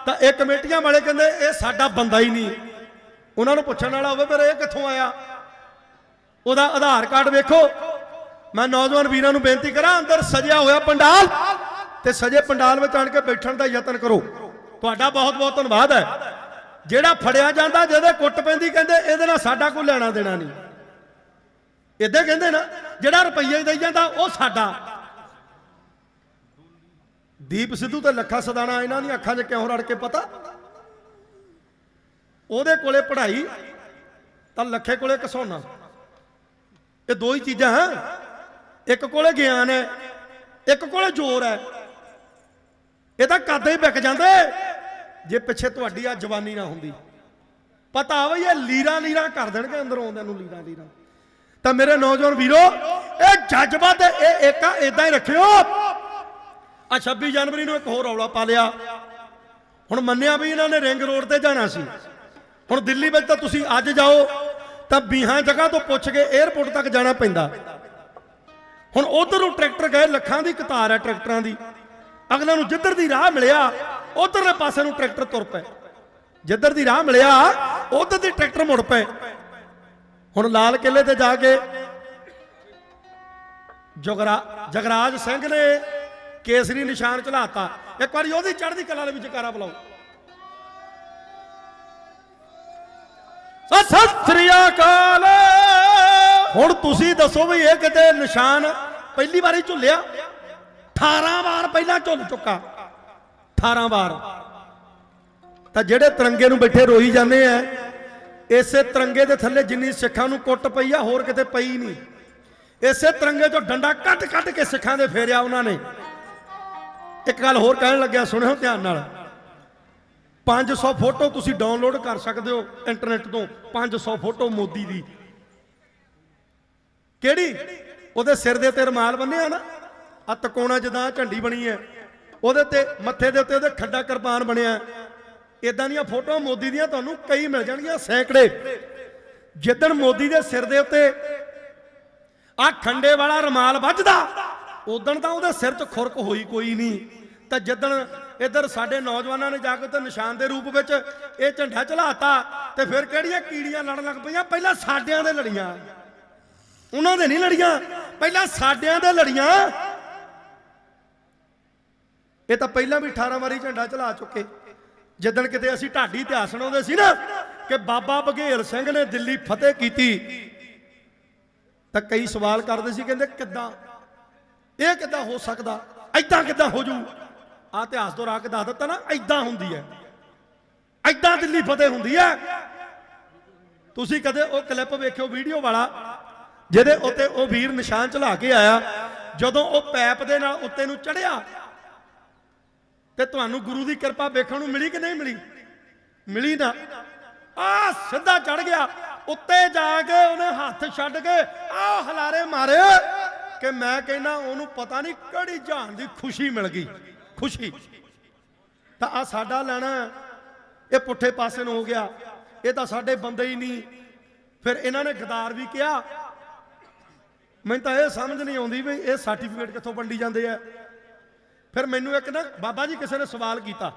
ਤਾਂ ਇਹ ਕਮੇਟੀਆਂ ਵਾਲੇ ਕਹਿੰਦੇ ਇਹ ਸਾਡਾ ਬੰਦਾ ਹੀ ਨਹੀਂ। ਉਹਨਾਂ ਨੂੰ ਪੁੱਛਣ ਵਾਲਾ ਹੋਵੇ ਫਿਰ ਇਹ ਕਿੱਥੋਂ ਆਇਆ, ਉਹਦਾ ਆਧਾਰ ਕਾਰਡ ਵੇਖੋ। ਮੈਂ ਨੌਜਵਾਨ ਵੀਰਾਂ ਨੂੰ ਬੇਨਤੀ ਕਰਾਂ, ਅੰਦਰ ਸਜਿਆ ਹੋਇਆ ਪੰਡਾਲ ਤੇ ਸਜੇ ਪੰਡਾਲ ਵਿੱਚ ਆਣ ਕੇ ਬੈਠਣ ਦਾ ਯਤਨ ਕਰੋ। ਤੁਹਾਡਾ ਬਹੁਤ ਬਹੁਤ ਧੰਨਵਾਦ ਹੈ। ਜਿਹੜਾ ਫੜਿਆ ਜਾਂਦਾ, ਜਿਹਦੇ ਕੁੱਟ ਪੈਂਦੀ, ਕਹਿੰਦੇ ਇਹਦੇ ਨਾਲ ਸਾਡਾ ਕੋਈ ਲੈਣਾ ਦੇਣਾ ਨਹੀਂ। ਇਦਾਂ ਕਹਿੰਦੇ ਨਾ, ਜਿਹੜਾ ਰੁਪਈਆ ਦੇਈ ਜਾਂਦਾ ਉਹ ਸਾਡਾ। ਦੀਪ ਸਿੱਧੂ ਤੇ ਲੱਖਾ ਸਦਾਣਾ ਇਹਨਾਂ ਦੀਆਂ ਅੱਖਾਂ 'ਚ ਕਿਉਂ ਰੜ ਕੇ ਪਤਾ? ਉਹਦੇ ਕੋਲੇ ਪੜ੍ਹਾਈ ਤਾਂ ਲੱਖੇ ਕੋਲੇ ਘਸੋਨਾ। ਇਹ ਦੋ ਹੀ ਚੀਜ਼ਾਂ ਹੈ, ਇੱਕ ਕੋਲੇ ਗਿਆਨ ਹੈ, ਇੱਕ ਕੋਲੇ ਜ਼ੋਰ ਹੈ। ਇਹ ਤਾਂ ਕਾਦੇ ਹੀ ਵਿਕ ਜਾਂਦੇ ਜੇ ਪਿੱਛੇ ਤੁਹਾਡੀ ਆ ਜਵਾਨੀ ਨਾ ਹੁੰਦੀ। ਪਤਾ ਆਵੇ ਇਹ ਲੀਰਾਂ ਲੀਰਾਂ ਕਰ ਦੇਣਗੇ ਅੰਦਰੋਂ ਆਉਂਦਿਆਂ ਨੂੰ, ਲੀਰਾਂ ਲੀਰਾਂ। ਤਾਂ ਮੇਰੇ ਨੌਜਵਾਨ ਵੀਰੋ, ਇਹ ਜਜ਼ਬਾ ਤੇ ਇਹ ਏਕਾ ਇਦਾਂ ਹੀ ਰੱਖਿਓ। ਆ 26 ਜਨਵਰੀ ਨੂੰ ਇੱਕ ਹੋਰ ਰੌਲਾ ਪਾ ਲਿਆ। ਹੁਣ ਮੰਨਿਆ ਵੀ ਇਹਨਾਂ ਨੇ ਰਿੰਗ ਰੋਡ ਤੇ ਜਾਣਾ ਸੀ। ਹੁਣ ਦਿੱਲੀ ਵਿੱਚ ਤਾਂ ਤੁਸੀਂ ਅੱਜ ਜਾਓ ਤਾਂ 20 ਜਗ੍ਹਾ ਤੋਂ ਪੁੱਛ ਕੇ 에ਅਰਪੋਰਟ ਤੱਕ ਜਾਣਾ ਪੈਂਦਾ। ਹੁਣ ਉਧਰ ਨੂੰ ਟਰੈਕਟਰ ਗਏ, ਲੱਖਾਂ ਦੀ ਕਤਾਰ ਹੈ ਟਰੈਕਟਰਾਂ ਦੀ। ਅਗਲੇ ਨੂੰ ਜਿੱਧਰ ਦੀ ਰਾਹ ਮਿਲਿਆ ਉਧਰਲੇ ਪਾਸੇ ਨੂੰ ਟਰੈਕਟਰ ਤੁਰ ਪਏ, ਜਿੱਧਰ ਦੀ ਰਾਹ ਮਿਲਿਆ ਉਧਰ ਦੀ ਟਰੈਕਟਰ ਮੁੜ ਪਏ। ਹੁਣ ਲਾਲ ਕਿਲੇ ਤੇ ਜਾ ਕੇ ਜਗਰਾਜ ਸਿੰਘ ਨੇ ਕੇਸਰੀ ਨਿਸ਼ਾਨ ਚੜਾਤਾ। ਇੱਕ ਵਾਰੀ ਉਹਦੀ ਚੜ੍ਹਦੀ ਕਲਾ ਦੇ ਵਿੱਚ ਜੈਕਾਰਾ ਬੁਲਾਓ। ਸਤਿ ਸ੍ਰੀ ਅਕਾਲ। ਹੁਣ ਤੁਸੀਂ ਦੱਸੋ ਵੀ ਇਹ ਕਿਤੇ ਨਿਸ਼ਾਨ ਪਹਿਲੀ ਵਾਰੀ ਝੁੱਲਿਆ? 18 ਵਾਰ ਪਹਿਲਾਂ ਝੁੱਲ ਚੁੱਕਾ, 18 ਵਾਰ। ਤਾਂ ਜਿਹੜੇ ਤਿਰੰਗੇ ਨੂੰ ਬੈਠੇ ਰੋਈ ਜਾਂਦੇ ਆ, ਇਸੇ ਤਿਰੰਗੇ ਦੇ ਥੱਲੇ ਜਿੰਨੀ ਸਿੱਖਾਂ ਨੂੰ ਕੁੱਟ ਪਈ ਆ ਹੋਰ ਕਿਤੇ ਪਈ ਨਹੀਂ। ਇਸੇ ਤਿਰੰਗੇ ਚੋਂ ਡੰਡਾ ਕੱਢ ਕੱਢ ਕੇ ਸਿੱਖਾਂ ਦੇ ਫੇਰਿਆ ਉਹਨਾਂ ਨੇ। ਇੱਕ ਗੱਲ ਹੋਰ ਕਹਿਣ ਲੱਗਿਆ, ਸੁਣਿਓ ਧਿਆਨ ਨਾਲ। 500 ਫੋਟੋ ਤੁਸੀਂ ਡਾਊਨਲੋਡ ਕਰ ਸਕਦੇ ਹੋ ਇੰਟਰਨੈਟ ਤੋਂ। 500 ਫੋਟੋ ਮੋਦੀ ਦੀ। ਕਿਹੜੀ? ਉਹਦੇ ਸਿਰ ਦੇ ਉੱਤੇ ਰੁਮਾਲ ਬੰਨਿਆ ਨਾ, ਆ ਤਕੋਣਾ ਜਿੱਦਾਂ ਝੰਡੀ ਬਣੀ ਹੈ, ਉਹਦੇ ਤੇ ਮੱਥੇ ਦੇ ਉੱਤੇ ਉਹਦੇ ਖੱਡਾ ਕਿਰਪਾਨ ਬਣਿਆ। ਇਦਾਂ ਦੀਆਂ ਫੋਟੋਆਂ ਮੋਦੀ ਦੀਆਂ ਤੁਹਾਨੂੰ ਕਈ ਮਿਲ ਜਾਣਗੀਆਂ, ਸੈਂਕੜੇ। ਜਿੱਦਣ ਮੋਦੀ ਦੇ ਸਿਰ ਦੇ ਉੱਤੇ ਆ ਖੰਡੇ ਵਾਲਾ ਰੁਮਾਲ ਵੱਜਦਾ, ਉਦਣ ਤਾਂ ਉਹਦੇ ਸਿਰ 'ਚ ਖੁਰਕ ਹੋਈ ਕੋਈ ਨਹੀਂ। ਤਾਂ ਜਿੱਦਣ ਇੱਧਰ ਸਾਡੇ ਨੌਜਵਾਨਾਂ ਨੇ ਜਾ ਕੇ ਤੇ ਨਿਸ਼ਾਨ ਦੇ ਰੂਪ ਵਿੱਚ ਇਹ ਝੰਡਾ ਚਲਾਤਾ, ਤੇ ਫਿਰ ਕਿਹੜੀਆਂ ਕੀੜੀਆਂ ਲੜਨ ਲੱਗ ਪਈਆਂ। ਪਹਿਲਾਂ ਸਾਡਿਆਂ ਦੇ ਲੜੀਆਂ, ਉਹਨਾਂ ਦੇ ਨਹੀਂ ਲੜੀਆਂ, ਪਹਿਲਾਂ ਸਾਡਿਆਂ ਦੇ ਲੜੀਆਂ। ਇਹ ਤਾਂ ਪਹਿਲਾਂ ਵੀ 18 ਵਾਰੀ ਝੰਡਾ ਚਲਾ ਚੁੱਕੇ। ਜਿੱਦਣ ਕਿਤੇ ਅਸੀਂ ਢਾਡੀ ਇਤਿਹਾਸ ਸੁਣਾਉਂਦੇ ਸੀ ਨਾ ਕਿ ਬਾਬਾ ਬਘੇਲ ਸਿੰਘ ਨੇ ਦਿੱਲੀ ਫਤਿਹ ਕੀਤੀ, ਤਾਂ ਕਈ ਸਵਾਲ ਕਰਦੇ ਸੀ, ਕਹਿੰਦੇ ਕਿੱਦਾਂ ਇਹ ਕਿੱਦਾਂ ਹੋ ਸਕਦਾ, ਐਦਾਂ ਕਿੱਦਾਂ ਹੋ ਜੂ। ਆ ਇਤਿਹਾਸ ਤੋਂ ਰਾ ਕੇ ਦੱਸ ਦਿੱਤਾ ਨਾ, ਐਦਾਂ ਹੁੰਦੀ ਹੈ, ਐਦਾਂ ਦਿੱਲੀ ਫਤਿਹ ਹੁੰਦੀ ਹੈ। ਤੁਸੀਂ ਕਦੇ ਉਹ ਕਲਿੱਪ ਵੇਖਿਓ ਵੀਡੀਓ ਵਾਲਾ, ਜਿਹਦੇ ਉੱਤੇ ਉਹ ਵੀਰ ਨਿਸ਼ਾਨ ਚਲਾ ਕੇ ਆਇਆ। ਜਦੋਂ ਉਹ ਪੈਪ ਦੇ ਨਾਲ ਉੱਤੇ ਨੂੰ ਚੜਿਆ ਤੇ ਤੁਹਾਨੂੰ ਗੁਰੂ ਦੀ ਕਿਰਪਾ ਵੇਖਣ ਨੂੰ ਮਿਲੀ ਕਿ ਨਹੀਂ ਮਿਲੀ? ਮਿਲੀ ਨਾ। ਆ ਸਿੱਧਾ ਚੜ ਗਿਆ ਉੱਤੇ, ਜਾ ਕੇ ਉਹਨੇ ਹੱਥ ਛੱਡ ਕੇ ਆ ਹਲਾਰੇ ਮਾਰੇ ਕਿ ਮੈਂ ਕਹਿੰਦਾ ਉਹਨੂੰ ਪਤਾ ਨਹੀਂ ਕਿਹੜੀ ਜਾਨ ਦੀ ਖੁਸ਼ੀ ਮਿਲ ਗਈ, ਖੁਸ਼ੀ। ਤਾਂ ਆ ਸਾਡਾ ਲੈਣਾ ਇਹ ਪੁੱਠੇ ਪਾਸੇ ਨੂੰ ਹੋ ਗਿਆ। ਇਹ ਤਾਂ ਸਾਡੇ ਬੰਦੇ ਹੀ ਨਹੀਂ। ਫਿਰ ਇਹਨਾਂ ਨੇ ਗਦਾਰ ਵੀ ਕਿਹਾ। ਮੈਨੂੰ ਤਾਂ ਇਹ ਸਮਝ ਨਹੀਂ ਆਉਂਦੀ ਵੀ ਇਹ ਸਰਟੀਫਿਕੇਟ ਕਿੱਥੋਂ ਵੰਡੀ ਜਾਂਦੇ ਆ। ਫਿਰ ਮੈਨੂੰ ਇੱਕ ਨਾ ਬਾਬਾ ਜੀ ਕਿਸੇ ਨੇ ਸਵਾਲ ਕੀਤਾ,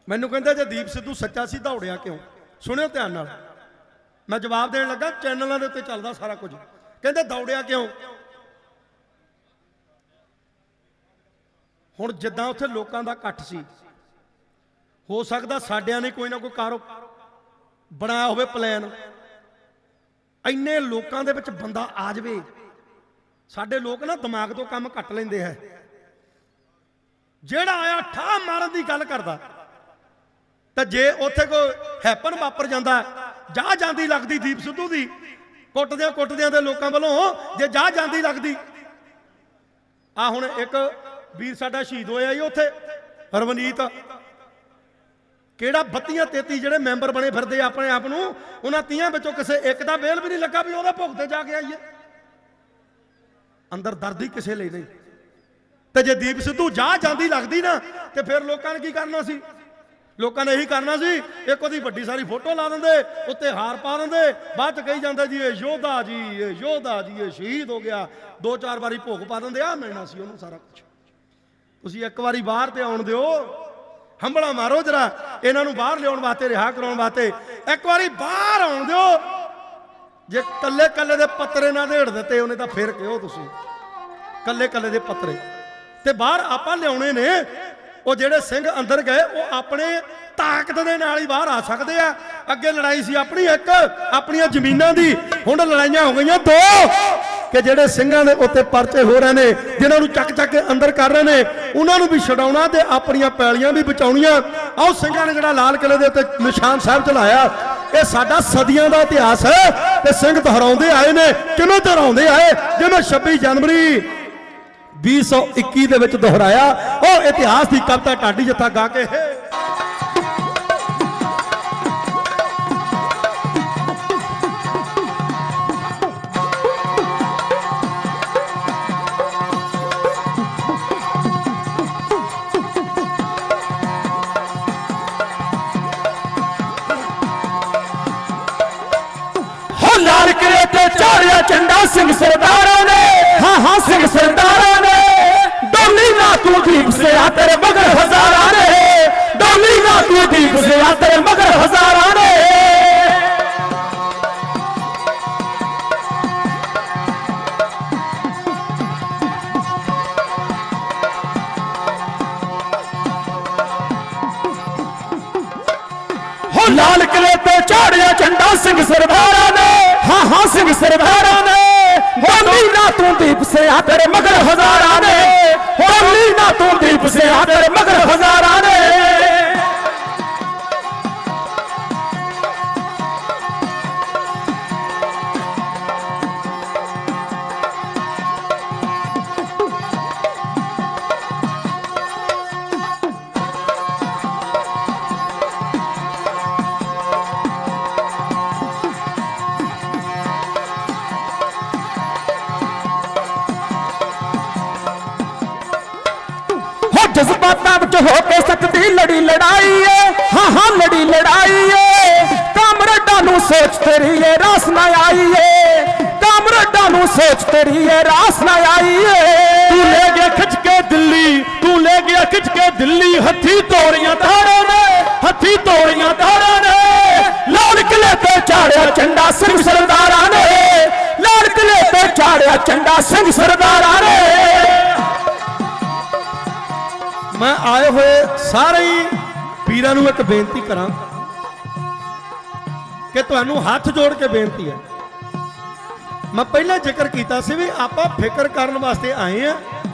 ਮੈਨੂੰ ਕਹਿੰਦੇ ਜੇ ਦੀਪ ਸਿੱਧੂ ਸੱਚਾ ਸੀ ਦੌੜਿਆ ਕਿਉਂ? ਸੁਣਿਓ ਧਿਆਨ ਨਾਲ, ਮੈਂ ਜਵਾਬ ਦੇਣ ਲੱਗਾ, ਚੈਨਲਾਂ ਦੇ ਉੱਤੇ ਚੱਲਦਾ ਸਾਰਾ ਕੁਝ। ਕਹਿੰਦੇ ਦੌੜਿਆ ਕਿਉਂ? ਹੁਣ ਜਿੱਦਾਂ ਉੱਥੇ ਲੋਕਾਂ ਦਾ ਇਕੱਠ ਸੀ, ਹੋ ਸਕਦਾ ਸਾਡਿਆਂ ਨੇ ਕੋਈ ਨਾ ਕੋਈ ਬਣਾਇਆ ਹੋਵੇ ਪਲਾਨ। ਇੰਨੇ ਲੋਕਾਂ ਦੇ ਵਿੱਚ ਬੰਦਾ ਆ ਜਾਵੇ। ਸਾਡੇ ਲੋਕ ਨਾ ਦਿਮਾਗ ਤੋਂ ਕੰਮ ਕੱਟ ਲੈਂਦੇ ਹੈ। ਜਿਹੜਾ ਆਇਆ ਠਾਹ ਮਾਰਨ ਦੀ ਗੱਲ ਕਰਦਾ, ਤਾਂ ਜੇ ਉੱਥੇ ਕੋਈ ਹੈਪਨ ਵਾਪਰ ਜਾਂਦਾ, ਜਾ ਜਾਂਦੀ ਲੱਗਦੀ ਦੀਪ ਸਿੱਧੂ ਦੀ, ਕੁੱਟਦਿਆਂ ਦੇ ਲੋਕਾਂ ਵੱਲੋਂ ਜੇ ਜਾ ਜਾਂਦੀ ਲੱਗਦੀ। ਆ ਹੁਣ ਇੱਕ ਵੀਰ ਸਾਡਾ ਸ਼ਹੀਦ ਹੋਇਆ ਜੀ ਉੱਥੇ, ਰਵਨੀਤ। ਕਿਹੜਾ 32 33 ਜਿਹੜੇ ਮੈਂਬਰ ਬਣੇ ਫਿਰਦੇ ਆਪਣੇ ਆਪ ਨੂੰ, ਉਹਨਾਂ 30 ਵਿੱਚੋਂ ਕਿਸੇ ਇੱਕ ਦਾ ਬੇਲ ਵੀ ਨਹੀਂ ਲੱਗਾ ਵੀ ਉਹਦਾ ਭੁੱਖ ਤੇ ਜਾ ਕੇ ਆਈਏ। ਅੰਦਰ ਦਰਦ ਹੀ ਕਿਸੇ ਲਈ ਨਹੀਂ। ਤੇ ਜੇ ਦੀਪ ਸਿੱਧੂ ਜਾਂਦੀ ਲੱਗਦੀ ਨਾ ਤੇ ਫਿਰ ਲੋਕਾਂ ਨੇ ਕੀ ਕਰਨਾ ਸੀ? ਲੋਕਾਂ ਨੇ ਇਹੀ ਕਰਨਾ ਸੀ, ਇੱਕ ਉਹਦੀ ਵੱਡੀ ਸਾਰੀ ਫੋਟੋ ਲਾ ਦਿੰਦੇ, ਉੱਤੇ ਹਾਰ ਪਾ ਦਿੰਦੇ, ਬਾਅਦ ਚ ਕਹੀ ਜਾਂਦਾ ਜੀ ਇਹ ਯੋਧਾ ਜੀ, ਇਹ ਯੋਧਾ ਜੀ, ਇਹ ਸ਼ਹੀਦ ਹੋ ਗਿਆ, 2-4 ਵਾਰੀ ਭੋਗ ਪਾ ਦਿੰਦੇ, ਆ ਮਿਲਣਾ ਸੀ ਉਹਨੂੰ ਸਾਰਾ ਕੁਝ। ਤੁਸੀਂ ਇੱਕ ਵਾਰੀ ਬਾਹਰ ਤੇ ਆਉਣ ਦਿਓ, ਹੰਬਲਾ ਮਾਰੋ ਜਰਾ ਇਹਨਾਂ ਨੂੰ ਬਾਹਰ ਲਿਆਉਣ ਵਾਸਤੇ, ਰਿਹਾ ਕਰਾਉਣ ਵਾਸਤੇ, ਇੱਕ ਵਾਰੀ ਬਾਹਰ ਆਉਣ ਦਿਓ। ਜੇ ਕੱਲੇ ਕੱਲੇ ਦੇ ਪੱਤਰੇ ਨਾ ਢੇੜ ਦਿੱਤੇ ਉਹਨੇ ਤਾਂ ਫਿਰ ਕਿਉਂ ਤੁਸੀਂ ਕੱਲੇ ਕੱਲੇ ਦੇ ਪੱਤਰੇ ਤੇ ਬਾਹਰ ਆਪਾਂ ਲਿਆਉਣੇ ਨੇ। ਉਹ ਜਿਹੜੇ ਸਿੰਘ ਅੰਦਰ ਗਏ ਉਹ ਆਪਣੇ ਤਾਕਤ ਦੇ ਨਾਲ ਹੀ ਬਾਹਰ ਆ ਸਕਦੇ ਆ। ਅੱਗੇ ਲੜਾਈ ਸੀ ਆਪਣੀ ਇੱਕ, ਆਪਣੀਆਂ ਜ਼ਮੀਨਾਂ ਦੀ, ਹੁਣ ਲੜਾਈਆਂ ਹੋ ਗਈਆਂ ਦੋ ਕਿ ਜਿਹੜੇ ਸਿੰਘਾਂ ਦੇ ਉੱਤੇ ਪਰਚੇ ਹੋ ਰਹੇ ਨੇ, ਜਿਨ੍ਹਾਂ ਨੂੰ ਚੱਕ ਚੱਕ ਕੇ ਅੰਦਰ ਕਰ ਰਹੇ ਨੇ, ਉਹਨਾਂ ਨੂੰ ਵੀ ਛਡਾਉਣਾ ਤੇ ਆਪਣੀਆਂ ਪੈਲੀਆਂ ਵੀ ਬਚਾਉਣੀਆਂ। ਆਓ ਸਿੰਘਾਂ ਨੇ ਜਿਹੜਾ ਲਾਲ ਕਿਲੇ ਦੇ ਉੱਤੇ ਨਿਸ਼ਾਨ ਸਾਹਿਬ ਚਲਾਇਆ, ਇਹ ਸਾਡਾ ਸਦੀਆਂ ਦਾ ਇਤਿਹਾਸ ਹੈ ਤੇ ਸਿੰਘ ਦੁਹਰਾਉਂਦੇ ਆਏ ਨੇ। ਕਿਵੇਂ ਦੁਹਰਾਉਂਦੇ ਆਏ? ਜਿਵੇਂ 26 ਜਨਵਰੀ 2021 ਦੇ ਵਿੱਚ ਦੁਹਰਾਇਆ ਉਹ ਇਤਿਹਾਸ ਦੀ ਕਵਿਤਾ ਢਾਡੀ ਜੱਥਾ ਗਾ ਕੇ। ਲਾਲ ਕਿਲੇ ਤੇ ਚਾੜਿਆ ਝੰਡਾ ਸਿੰਘ ਸਰਦਾਰਾਂ ਨੇ, ਹਾਂ ਹਾਂ ਸਿੰਘ ਸਰਦਾਰਾਂ ਨੇ। ਡੋਲੀ ਨਾ ਤੂੰ ਦੀਪ ਸਿਆ ਤੇਰੇ ਮਗਰ ਹਜ਼ਾਰਾਂ ਨੇ, ਡੋਲੀ ਨਾ ਤੂੰ ਦੀਪ ਸਿਆ ਤੇਰੇ ਮਗਰ ਹਜ਼ਾਰਾਂ ਨੇ। ਲਾਲ ਕਿਲੇ ਤੇ ਚਾੜਿਆ ਝੰਡਾ ਸਿੰਘ ਸਰਦਾਰਾਂ ਨੇ, ਹਾਂ ਹਾਂ ਸਿੰਘ ਸਰਦਾਰਾਂ ਨੇ। ਹੋਲੀ ਨਾ ਤੂੰ ਦੀਪ ਸਿਆ ਤੇਰੇ ਮਗਰ ਹਜ਼ਾਰਾਂ ਨੇ, ਹੋਲੀ ਨਾ ਤੂੰ ਦੀਪ ਸਿਆ ਤੇਰੇ ਮਗਰ ਹਜ਼ਾਰਾਂ ਨੇ। ਜਜ਼ਬਾਤਾਂ ਵਿੱਚ ਹੋ ਕੇ ਸਕਦੀ ਲੜੀ ਲੜਾਈ ਏ, ਹਾਂ ਹਾਂ ਲੜੀ ਲੜਾਈ ਏ। ਕਾਮਰੇਡਾਂ ਨੂੰ ਸੋਚ ਤੇਰੀ ਏ ਰਾਸ ਨਾ ਆਈ ਏ, ਕਾਮਰੇਡਾਂ ਨੂੰ ਸੋਚ ਤੇਰੀ ਏ ਰਾਸ ਨਾ ਆਈ ਏ। ਤੂੰ ਲੈ ਗਿਆ ਖਿੱਚ ਕੇ ਦਿੱਲੀ, ਤੂੰ ਲੈ ਗਿਆ ਖਿੱਚ ਕੇ ਦਿੱਲੀ, ਹੱਥੀ ਤੋੜੀਆਂ ਧਾਰਾਂ ਨੇ, ਹੱਥੀ ਤੋੜੀਆਂ ਧਾਰਾਂ ਨੇ। ਲਾਲ ਕਿਲੇ ਤੇ ਚਾੜਿਆ ਝੰਡਾ ਸਿੰਘ ਸਰਦਾਰਾਂ ਨੇ, ਲਾਲ ਕਿਲੇ ਤੇ ਚਾੜਿਆ ਝੰਡਾ ਸਿੰਘ ਸਰਦਾਰਾਂ ਨੇ। ਮੈਂ ਆਏ ਹੋਏ ਸਾਰੇ ਵੀਰਾਂ ਨੂੰ ਇੱਕ ਬੇਨਤੀ ਕਰਾਂ ਕਿ ਤੁਹਾਨੂੰ ਹੱਥ ਜੋੜ ਕੇ ਬੇਨਤੀ ਹੈ। ਮੈਂ ਪਹਿਲਾਂ ਜ਼ਿਕਰ ਕੀਤਾ ਸੀ ਵੀ ਆਪਾਂ ਫਿਕਰ ਕਰਨ ਵਾਸਤੇ ਆਏ ਆ,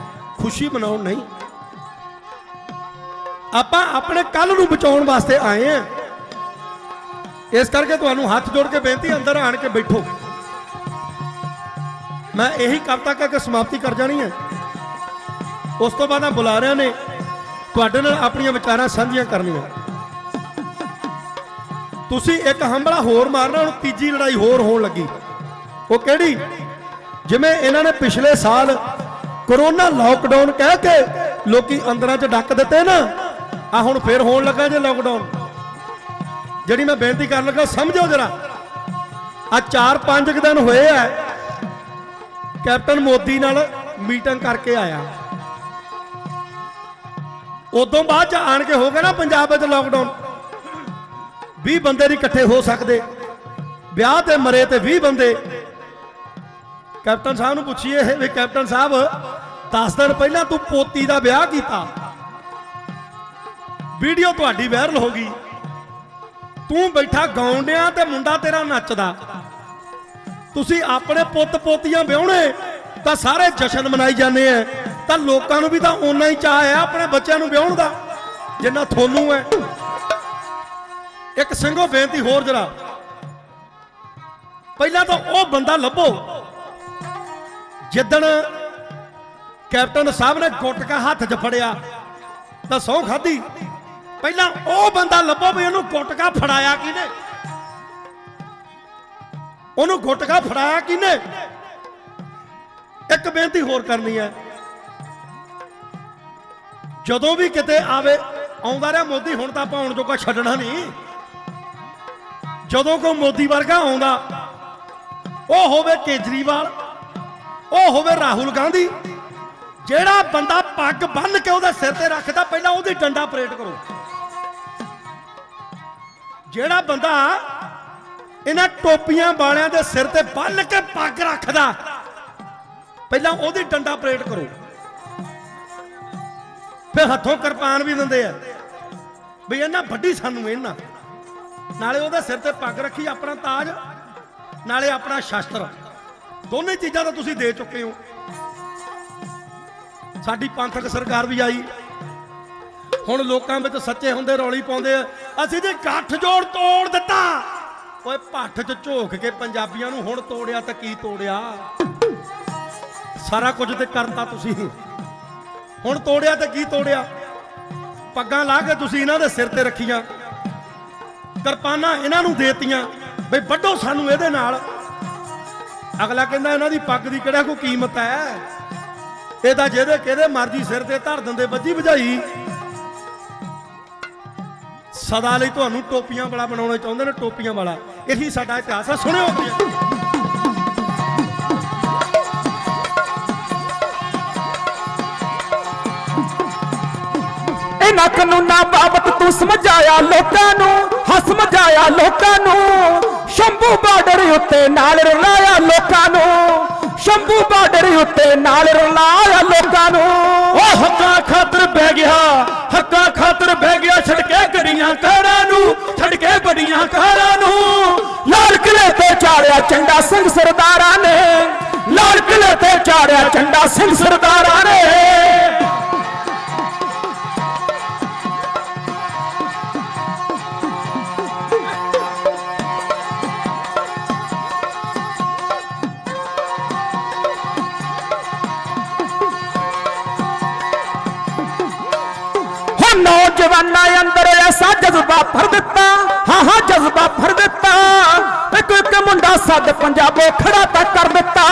ਖੁਸ਼ੀ ਮਨਾਉਣ ਨਹੀਂ। ਆਪਾਂ ਆਪਣੇ ਕੱਲ ਨੂੰ ਬਚਾਉਣ ਵਾਸਤੇ ਆਏ ਆ। ਇਸ ਕਰਕੇ ਤੁਹਾਨੂੰ ਹੱਥ ਜੋੜ ਕੇ ਬੇਨਤੀ, ਅੰਦਰ ਆਣ ਕੇ ਬੈਠੋ। ਮੈਂ ਇਹੀ ਕਵਿਤਾ ਕਹਿ ਕੇ ਸਮਾਪਤੀ ਕਰ ਜਾਣੀ ਹੈ। ਉਸ ਤੋਂ ਬਾਅਦ ਬੁਲਾਰਿਆਂ ਨੇ ਤੁਹਾਡੇ ਨਾਲ ਆਪਣੀਆਂ ਵਿਚਾਰਾਂ ਸਾਂਝੀਆਂ ਕਰਨੀਆਂ। ਤੁਸੀਂ ਇੱਕ ਹੰਬਲਾ ਹੋਰ ਮਾਰਨਾ, ਹੁਣ ਤੀਜੀ ਲੜਾਈ ਹੋਰ ਹੋਣ ਲੱਗੀ। ਉਹ ਕਿਹੜੀ? ਜਿਵੇਂ ਇਹਨਾਂ ਨੇ ਪਿਛਲੇ ਸਾਲ ਕਰੋਨਾ ਲਾਕਡਾਊਨ ਕਹਿ ਕੇ ਲੋਕੀ ਅੰਦਰਾਂ 'ਚ ਡੱਕ ਦਿੱਤੇ ਨਾ, ਆ ਹੁਣ ਫੇਰ ਹੋਣ ਲੱਗਾ ਜੇ ਲਾਕਡਾਊਨ। ਜਿਹੜੀ ਮੈਂ ਬੇਨਤੀ ਕਰਨ ਲੱਗਾ ਸਮਝੋ ਜਰਾ। ਆ 4-5 ਦਿਨ ਹੋਏ ਆ ਕੈਪਟਨ ਮੋਦੀ ਨਾਲ ਮੀਟਿੰਗ ਕਰਕੇ ਆਇਆ, ਉਦੋਂ ਬਾਅਦ ਚ ਆਣ ਕੇ ਹੋ ਗਿਆ ਨਾ ਪੰਜਾਬ ਵਿੱਚ ਲਾਕਡਾਊਨ। 20 ਬੰਦੇ ਨਹੀਂ ਇਕੱਠੇ ਹੋ ਸਕਦੇ, ਵਿਆਹ ਤੇ ਮਰੇ ਤੇ 20 ਬੰਦੇ। ਕੈਪਟਨ ਸਾਹਿਬ ਨੂੰ ਪੁੱਛੀਏ ਵੀ ਕੈਪਟਨ ਸਾਹਿਬ 10 ਦਿਨ ਪਹਿਲਾਂ ਤੂੰ ਪੋਤੀ ਦਾ ਵਿਆਹ ਕੀਤਾ, ਵੀਡੀਓ ਤੁਹਾਡੀ ਵਾਇਰਲ ਹੋ ਗਈ, ਤੂੰ ਬੈਠਾ ਗਾਉਣ ਡਿਆ ਤੇ ਮੁੰਡਾ ਤੇਰਾ ਨੱਚਦਾ। ਤੁਸੀਂ ਆਪਣੇ ਪੁੱਤ ਪੋਤੀਆਂ ਵਿਆਹੁਣੇ ਤਾਂ ਸਾਰੇ ਜਸ਼ਨ ਮਨਾਈ ਜਾਂਦੇ ਆ, ਤਾਂ ਲੋਕਾਂ ਨੂੰ ਵੀ ਤਾਂ ਓਨਾ ਹੀ ਚਾਅ ਹੈ ਆਪਣੇ ਬੱਚਿਆਂ ਨੂੰ ਵਿਆਹੁਣ ਦਾ ਜਿੰਨਾ ਤੁਹਾਨੂੰ ਹੈ। ਇੱਕ ਸਿੰਘੋ ਬੇਨਤੀ ਹੋਰ ਜਰਾ, ਪਹਿਲਾਂ ਤਾਂ ਉਹ ਬੰਦਾ ਲੱਭੋ ਜਿੱਦਣ ਕੈਪਟਨ ਸਾਹਿਬ ਨੇ ਗੁਟਕਾ ਹੱਥ 'ਚ ਫੜਿਆ ਤਾਂ ਸਹੁੰ ਖਾਧੀ, ਪਹਿਲਾਂ ਉਹ ਬੰਦਾ ਲੱਭੋ ਵੀ ਉਹਨੂੰ ਗੁਟਕਾ ਫੜਾਇਆ ਕਿਹਨੇ, ਉਹਨੂੰ ਗੁਟਕਾ ਫੜਾਇਆ ਕਿਹਨੇ। ਇੱਕ ਬੇਨਤੀ ਹੋਰ ਕਰਨੀ ਹੈ, ਜਦੋਂ ਵੀ ਕਿਤੇ ਆਵੇ ਆਉਂਦਾ ਰਿਹਾ ਮੋਦੀ, ਹੁਣ ਤਾਂ ਆਪਾਂ ਆਉਣ ਜੋਗਾ ਛੱਡਣਾ ਨਹੀਂ। ਜਦੋਂ ਕੋਈ ਮੋਦੀ ਵਰਗਾ ਆਉਂਦਾ, ਉਹ ਹੋਵੇ ਕੇਜਰੀਵਾਲ, ਉਹ ਹੋਵੇ ਰਾਹੁਲ ਗਾਂਧੀ, ਜਿਹੜਾ ਬੰਦਾ ਪੱਗ ਬੰਨ ਕੇ ਉਹਦੇ ਸਿਰ ਤੇ ਰੱਖਦਾ, ਪਹਿਲਾਂ ਉਹਦੀ ਡੰਡਾ ਪਰੇਡ ਕਰੋ। ਜਿਹੜਾ ਬੰਦਾ ਇਹਨਾਂ ਟੋਪੀਆਂ ਵਾਲਿਆਂ ਦੇ ਸਿਰ ਤੇ ਬੰਨ ਕੇ ਪੱਗ ਰੱਖਦਾ, ਪਹਿਲਾਂ ਉਹਦੀ ਡੰਡਾ ਪਰੇਡ ਕਰੋ। ਫਿਰ ਹੱਥੋਂ ਕਿਰਪਾਨ ਵੀ ਦਿੰਦੇ ਆ ਵੀ ਇਹਨਾਂ ਵੱਡੀ ਸਾਨੂੰ, ਇਹਨਾਂ ਨਾਲੇ ਉਹਦੇ ਸਿਰ ਤੇ ਪੱਗ ਰੱਖੀ, ਆਪਣਾ ਤਾਜ, ਨਾਲੇ ਆਪਣਾ ਸ਼ਸਤਰ, ਦੋਨੇ ਚੀਜ਼ਾਂ ਤਾਂ ਤੁਸੀਂ ਦੇ ਚੁੱਕੇ ਹੋ। ਸਾਡੀ ਪੰਥਕ ਸਰਕਾਰ ਵੀ ਆਈ, ਹੁਣ ਲੋਕਾਂ ਵਿੱਚ ਸੱਚੇ ਹੁੰਦੇ ਰੌਲੀ ਪਾਉਂਦੇ ਆ, ਅਸੀਂ ਤੇ ਗੱਠ ਜੋੜ ਤੋੜ ਦਿੱਤਾ। ਓਏ ਭੱਠ 'ਚ ਝੋਕ ਕੇ ਪੰਜਾਬੀਆਂ ਨੂੰ ਹੁਣ ਤੋੜਿਆ ਤਾਂ ਕੀ ਤੋੜਿਆ, ਸਾਰਾ ਕੁਝ ਤੇ ਕਰਤਾ ਤੁਸੀਂ, ਹੁਣ ਤੋੜਿਆ ਤੇ ਕੀ ਤੋੜਿਆ। ਪੱਗਾਂ ਲਾ ਕੇ ਤੁਸੀਂ ਇਹਨਾਂ ਦੇ ਸਿਰ ਤੇ ਰੱਖੀਆਂ, ਕਿਰਪਾਨਾਂ ਇਹਨਾਂ ਨੂੰ ਦੇਤੀਆਂ ਬਈ ਵੱਢੋ ਸਾਨੂੰ ਇਹਦੇ ਨਾਲ। ਅਗਲਾ ਕਹਿੰਦਾ ਇਹਨਾਂ ਦੀ ਪੱਗ ਦੀ ਕਿਹੜਾ ਕੋਈ ਕੀਮਤ ਹੈ, ਇਹ ਤਾਂ ਜਿਹਦੇ ਕਿਹਦੇ ਮਰਜ਼ੀ ਸਿਰ ਤੇ ਧਰ ਦਿੰਦੇ ਵੱਜੀ ਭਜਾਈ। ਸਦਾ ਲਈ ਤੁਹਾਨੂੰ ਟੋਪੀਆਂ ਵਾਲਾ ਬਣਾਉਣਾ ਚਾਹੁੰਦੇ ਨੇ, ਟੋਪੀਆਂ ਵਾਲਾ। ਇਹੀ ਸਾਡਾ ਇਤਿਹਾਸ ਹੈ, ਸੁਣਿਓ। ਇਹਨਾਂ ਕਾਨੂੰਨਾਂ ਬਾਬਤ ਤੂੰ ਸਮਝਾਇਆ ਲੋਕਾਂ ਨੂੰ, ਹਾਂ ਸਮਝਾਇਆ ਲੋਕਾਂ ਨੂੰ। ਸ਼ੰਭੂ ਬਾਰਡਰ ਉੱਤੇ ਨਾਲ ਰਲਾਇਆ ਲੋਕਾਂ ਨੂੰ, ਸ਼ੰਭੂ ਬਾਰਡਰ ਉੱਤੇ ਨਾਲ ਰਲਾਇਆ ਲੋਕਾਂ ਨੂੰ। ਉਹ ਹੱਕਾਂ ਖਾਤਰ ਬਹਿ ਗਿਆ, ਹੱਕਾਂ ਖਾਤਰ ਬਹਿ ਗਿਆ, ਛੱਡ ਕੇ ਗੱਡੀਆਂ ਕਾਰਾਂ ਨੂੰ, ਛੱਡ ਕੇ ਗੱਡੀਆਂ ਕਾਰਾਂ ਨੂੰ। ਲਾਲ ਕਿਲੇ ਤੇ ਚਾੜਿਆ ਝੰਡਾ ਸਿੰਘ ਸਰਦਾਰਾਂ ਨੇ, ਲਾਲ ਕਿਲੇ ਤੇ ਚਾੜਿਆ ਝੰਡਾ ਸਿੰਘ ਸਰਦਾਰਾਂ ਨੇ। ਨੌਜਵਾਨਾਂ ਅੰਦਰ ਐਸਾ ਜਜ਼ਬਾ ਭਰ ਦਿੱਤਾ, ਹਾਂ ਹਾਂ ਜਜ਼ਬਾ ਭਰ ਦਿੱਤਾ। ਇੱਕ ਇੱਕ ਮੁੰਡਾ ਸੱਦ ਪੰਜਾਬੋਂ ਖੜਾ ਤਾਂ ਕਰ ਦਿੱਤਾ,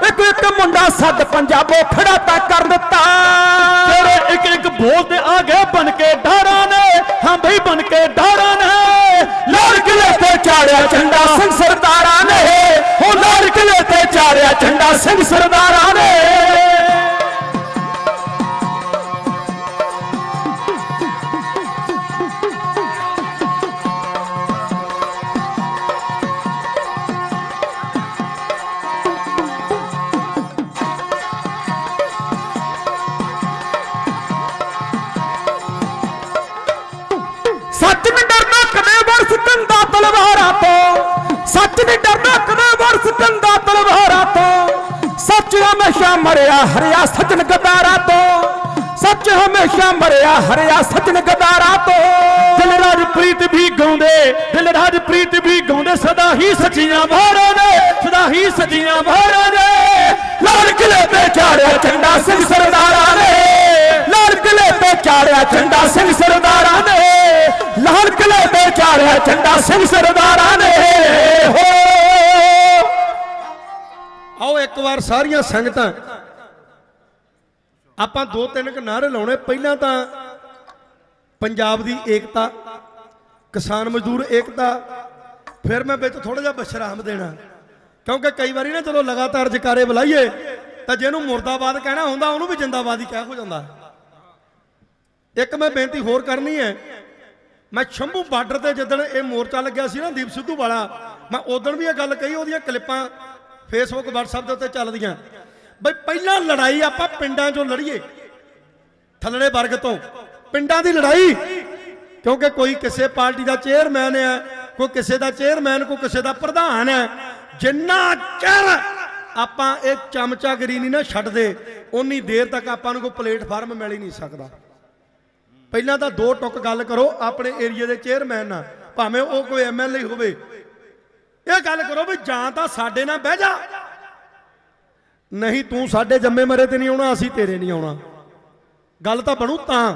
ਇੱਕ ਇੱਕ ਮੁੰਡਾ ਸੱਦ ਪੰਜਾਬੋਂ ਖੜਾ ਤਾਂ ਕਰ ਦਿੱਤਾ। ਤੇਰੇ ਇੱਕ ਇੱਕ ਬੋਲ ਤੇ ਆ ਗਏ ਬਣ ਕੇ ਡਾਰਾਂ ਨੇ, ਹਾਂ ਬਈ ਬਣ ਕੇ ਡਾਰਾਂ ਨੇ। ਲਾਲ ਕਿਲੇ ਤੇ ਚਾੜਿਆ ਝੰਡਾ ਸਿੰਘ ਸਰਦਾਰਾਂ ਨੇ, ਉਹ ਲਾਲ ਕਿਲੇ ਤੇ ਚਾੜਿਆ ਝੰਡਾ ਸਿੰਘ ਸਰਦਾਰਾਂ ਨੇ। ਸੱਚ ਨਹੀਂ ਡਰਦਾ ਕਦੇ ਵਰਸ ਕੰਦਾ ਤਲਵਾਰਾਂ ਤੋਂ, ਸੱਚ ਨਹੀਂ ਡਰਦਾ ਕਦੇ ਵਰਸ ਕੰਦਾ ਤਲਵਾਰਾਂ ਤੋਂ। ਸੱਚ ਹਮੇਸ਼ਾ ਮਰਿਆ ਹਰਿਆ ਸੱਜਣ ਗਦਾਰਾਂ ਤੋਂ, ਸੱਚ ਹਮੇਸ਼ਾ ਮਰਿਆ ਹਰਿਆ ਸੱਜਣ ਗਦਾਰਾਂ ਤੋਂ। ਦਿਲ ਰਾਜਪ੍ਰੀਤ ਵੀ ਗਾਉਂਦੇ, ਦਿਲ ਰਾਜਪ੍ਰੀਤ ਵੀ ਗਾਉਂਦੇ, ਸਦਾ ਹੀ ਸੱਚੀਆਂ ਵਾਰਾਂ ਨੇ, ਸਦਾ ਹੀ ਸੱਚੀਆਂ ਵਾਰਾਂ ਨੇ। ਲਾਲ ਕਿਲੇ ਤੇ ਚਾੜਿਆ ਝੰਡਾ ਸਿੰਘ ਸਰਦਾਰਾਂ ਨੇ, ਲਾਲ ਕਿਲੇ ਤੇ ਚਾੜਿਆ ਝੰਡਾ ਸਿੰਘ ਸਰਦਾਰਾਂ ਨੇ, ਲਾਲ ਕਿਲੇ ਤੇ ਚਾੜਿਆ ਝੰਡਾ ਸਿੰਘ ਸਰਦਾਰਾਂ ਨੇ। ਹੋ ਆਓ ਇੱਕ ਵਾਰ ਸਾਰੀਆਂ ਸੰਗਤਾਂ ਆਪਾਂ ਦੋ ਤਿੰਨ ਕੁ ਨਾਅਰੇ ਲਾਉਣੇ। ਪਹਿਲਾਂ ਤਾਂ ਪੰਜਾਬ ਦੀ ਏਕਤਾ, ਕਿਸਾਨ ਮਜ਼ਦੂਰ ਏਕਤਾ, ਫਿਰ ਮੈਂ ਵਿੱਚ ਥੋੜਾ ਜਿਹਾ ਬਸ਼ਰਾਮ ਦੇਣਾ, ਕਿਉਂਕਿ ਕਈ ਵਾਰੀ ਨਾ ਜਦੋਂ ਲਗਾਤਾਰ ਜਕਾਰੇ ਬੁਲਾਈਏ ਤਾਂ ਜਿਹਨੂੰ ਮੁਰਦਾਬਾਦ ਕਹਿਣਾ ਹੁੰਦਾ ਉਹਨੂੰ ਵੀ ਜਿੰਦਾਬਾਦ ਹੀ ਕਹਿ ਹੋ ਜਾਂਦਾ। ਇੱਕ ਮੈਂ ਬੇਨਤੀ ਹੋਰ ਕਰਨੀ ਹੈ, ਮੈਂ ਸ਼ੰਭੂ ਬਾਰਡਰ ਤੇ ਜਿੱਦਣ ਇਹ ਮੋਰਚਾ ਲੱਗਿਆ ਸੀ ਨਾ ਦੀਪ ਸਿੱਧੂ ਵਾਲਾ, ਮੈਂ ਉਦੋਂ ਵੀ ਇਹ ਗੱਲ ਕਹੀ, ਉਹਦੀਆਂ ਕਲਿੱਪਾਂ ਫੇਸਬੁੱਕ WhatsApp ਦੇ ਉੱਤੇ ਚੱਲਦੀਆਂ ਬਈ ਪਹਿਲਾਂ ਲੜਾਈ ਆਪਾਂ ਪਿੰਡਾਂ 'ਚੋਂ ਲੜੀਏ, ਥੱਲੜੇ ਵਰਗ ਤੋਂ, ਪਿੰਡਾਂ ਦੀ ਲੜਾਈ। ਕਿਉਂਕਿ ਕੋਈ ਕਿਸੇ ਪਾਰਟੀ ਦਾ ਚੇਅਰਮੈਨ ਹੈ, ਕੋਈ ਕਿਸੇ ਦਾ ਚੇਅਰਮੈਨ, ਕੋਈ ਕਿਸੇ ਦਾ ਪ੍ਰਧਾਨ ਹੈ। ਜਿੰਨਾ ਚਿਰ ਆਪਾਂ ਇਹ ਚਮਚਾਗਰੀ ਨਹੀਂ ਨਾ ਛੱਡਦੇ, ਉਨੀ ਦੇਰ ਤੱਕ ਆਪਾਂ ਨੂੰ ਕੋਈ ਪਲੇਟਫਾਰਮ ਮਿਲ ਹੀ ਨਹੀਂ ਸਕਦਾ। ਪਹਿਲਾਂ ਤਾਂ ਦੋ ਟੁੱਕ ਗੱਲ ਕਰੋ ਆਪਣੇ ਏਰੀਏ ਦੇ ਚੇਅਰਮੈਨ ਨਾਲ, ਭਾਵੇਂ ਉਹ ਕੋਈ MLA ਹੋਵੇ, ਇਹ ਗੱਲ ਕਰੋ ਵੀ ਜਾਂ ਤਾਂ ਸਾਡੇ ਨਾਲ ਬਹਿ ਜਾ, ਨਹੀਂ ਤੂੰ ਸਾਡੇ ਜੰਮੇ ਮਰੇ ਤੇ ਨਹੀਂ ਆਉਣਾ, ਅਸੀਂ ਤੇਰੇ ਨਹੀਂ ਆਉਣਾ। ਗੱਲ ਤਾਂ ਬਣੂ ਤਾਂ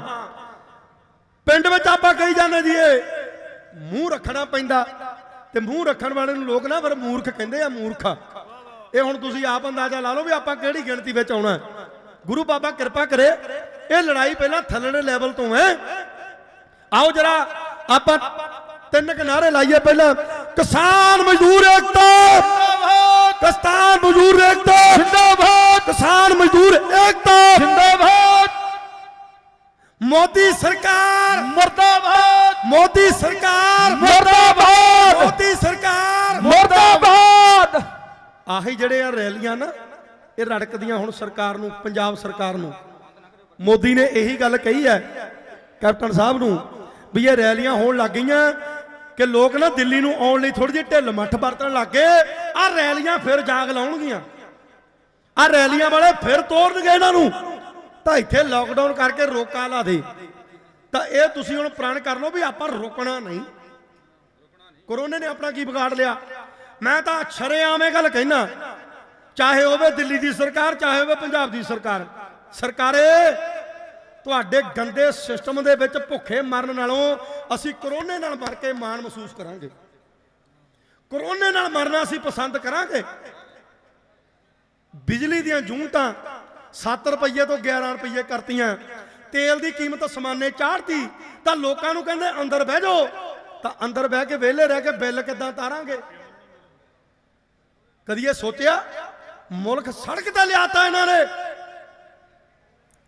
ਪਿੰਡ ਵਿੱਚ ਆਪਾਂ ਕਹੀ ਜਾਂਦੇ ਜੀ ਇਹ ਮੂੰਹ ਰੱਖਣਾ ਪੈਂਦਾ, ਤੇ ਮੂੰਹ ਰੱਖਣ ਵਾਲੇ ਨੂੰ ਲੋਕ ਨਾ ਫਿਰ ਮੂਰਖ ਕਹਿੰਦੇ ਆ, ਮੂਰਖ। ਇਹ ਹੁਣ ਤੁਸੀਂ ਆਪ ਅੰਦਾਜ਼ਾ ਲਾ ਲਓ ਵੀ ਆਪਾਂ ਕਿਹੜੀ ਗਿਣਤੀ ਵਿੱਚ ਆਉਣਾ। ਗੁਰੂ ਬਾਬਾ ਕਿਰਪਾ ਕਰੇ, ਇਹ ਲੜਾਈ ਪਹਿਲਾਂ ਥੱਲੜੇ ਲੈਵਲ ਤੋਂ ਹੈ। ਆਓ ਜਰਾ ਆਪਾਂ ਤਿੰਨ ਕਿਨਾਰੇ ਲਾਈਏ। ਪਹਿਲਾਂ ਕਿਸਾਨ ਮਜ਼ਦੂਰ ਏਕਤਾ, ਕਿਸਾਨ ਮਜ਼ਦੂਰ ਏਕਤਾ ਜਿੰਦਾਬਾਦ, ਕਿਸਾਨ ਮਜ਼ਦੂਰ ਏਕਤਾ ਜਿੰਦਾਬਾਦ, ਮੋਦੀ ਸਰਕਾਰ ਮੁਰਦਾਬਾਦ, ਮੋਦੀ ਸਰਕਾਰ ਮੁਰਦਾਬਾਦ, ਮੋਦੀ ਸਰਕਾਰ ਮੁਰਦਾਬਾਦ। ਆਹੀ ਜਿਹੜੇ ਆ ਰੈਲੀਆਂ ਨਾ, ਇਹ ਰੜਕਦੀਆਂ ਹੁਣ ਸਰਕਾਰ ਨੂੰ, ਪੰਜਾਬ ਸਰਕਾਰ ਨੂੰ। ਮੋਦੀ ਨੇ ਇਹੀ ਗੱਲ ਕਹੀ ਹੈ ਕੈਪਟਨ ਸਾਹਿਬ ਨੂੰ ਵੀ ਇਹ ਰੈਲੀਆਂ ਹੋਣ ਲੱਗ ਗਈਆਂ ਕਿ ਲੋਕ ਨਾ ਦਿੱਲੀ ਨੂੰ ਆਉਣ ਲਈ ਥੋੜੀ ਜਿਹੀ ਢਿੱਲ ਮੱਠ ਵਰਤਣ ਲੱਗ ਗਏ। ਆ ਰੈਲੀਆਂ ਫਿਰ ਜਾਗ ਲਾਉਣਗੀਆਂ, ਆ ਰੈਲੀਆਂ ਵਾਲੇ ਫਿਰ ਤੋੜਨਗੇ ਇਹਨਾਂ ਨੂੰ, ਤਾਂ ਇੱਥੇ ਲਾਕਡਾਊਨ ਕਰਕੇ ਰੋਕਾ ਲਾ ਦੇ। ਤਾਂ ਇਹ ਤੁਸੀਂ ਹੁਣ ਪ੍ਰਣ ਕਰ ਲਓ ਵੀ ਆਪਾਂ ਰੁਕਣਾ ਨਹੀਂ। ਕੋਰੋਨਾ ਨੇ ਆਪਣਾ ਕੀ ਵਿਗਾੜ ਲਿਆ? ਮੈਂ ਤਾਂ ਸ਼ਰੇਆਮ ਇਹ ਗੱਲ ਕਹਿਣਾ, ਚਾਹੇ ਹੋਵੇ ਦਿੱਲੀ ਦੀ ਸਰਕਾਰ, ਚਾਹੇ ਹੋਵੇ ਪੰਜਾਬ ਦੀ ਸਰਕਾਰ, ਸਰਕਾਰੇ ਤੁਹਾਡੇ ਗੰਦੇ ਸਿਸਟਮ ਦੇ ਵਿੱਚ ਭੁੱਖੇ ਮਰਨ ਨਾਲੋਂ ਅਸੀਂ ਕੋਰੋਨਾ ਨਾਲ ਮਰ ਕੇ ਮਾਣ ਮਹਿਸੂਸ ਕਰਾਂਗੇ। ਕੋਰੋਨਾ ਨਾਲ ਮਰਨਾ ਅਸੀਂ ਪਸੰਦ ਕਰਾਂਗੇ। ਬਿਜਲੀ ਦੀਆਂ ਯੂਨਿਟਾਂ 7 ਰੁਪਏ ਤੋਂ 11 ਰੁਪਏ ਕਰਤੀਆਂ, ਤੇਲ ਦੀ ਕੀਮਤ ਸਮਾਨੇ ਚਾੜਤੀ, ਤਾਂ ਲੋਕਾਂ ਨੂੰ ਕਹਿੰਦੇ ਅੰਦਰ ਬਹਿ ਜਾਓ। ਤਾਂ ਅੰਦਰ ਬਹਿ ਕੇ ਵਿਹਲੇ ਰਹਿ ਕੇ ਬਿੱਲ ਕਿੱਦਾਂ ਤਾਰਾਂਗੇ? ਕਦੀ ਇਹ ਸੋਚਿਆ? ਮੁਲਕ ਸੜਕ ਤੇ ਲਿਆਤਾ ਇਹਨਾਂ ਨੇ।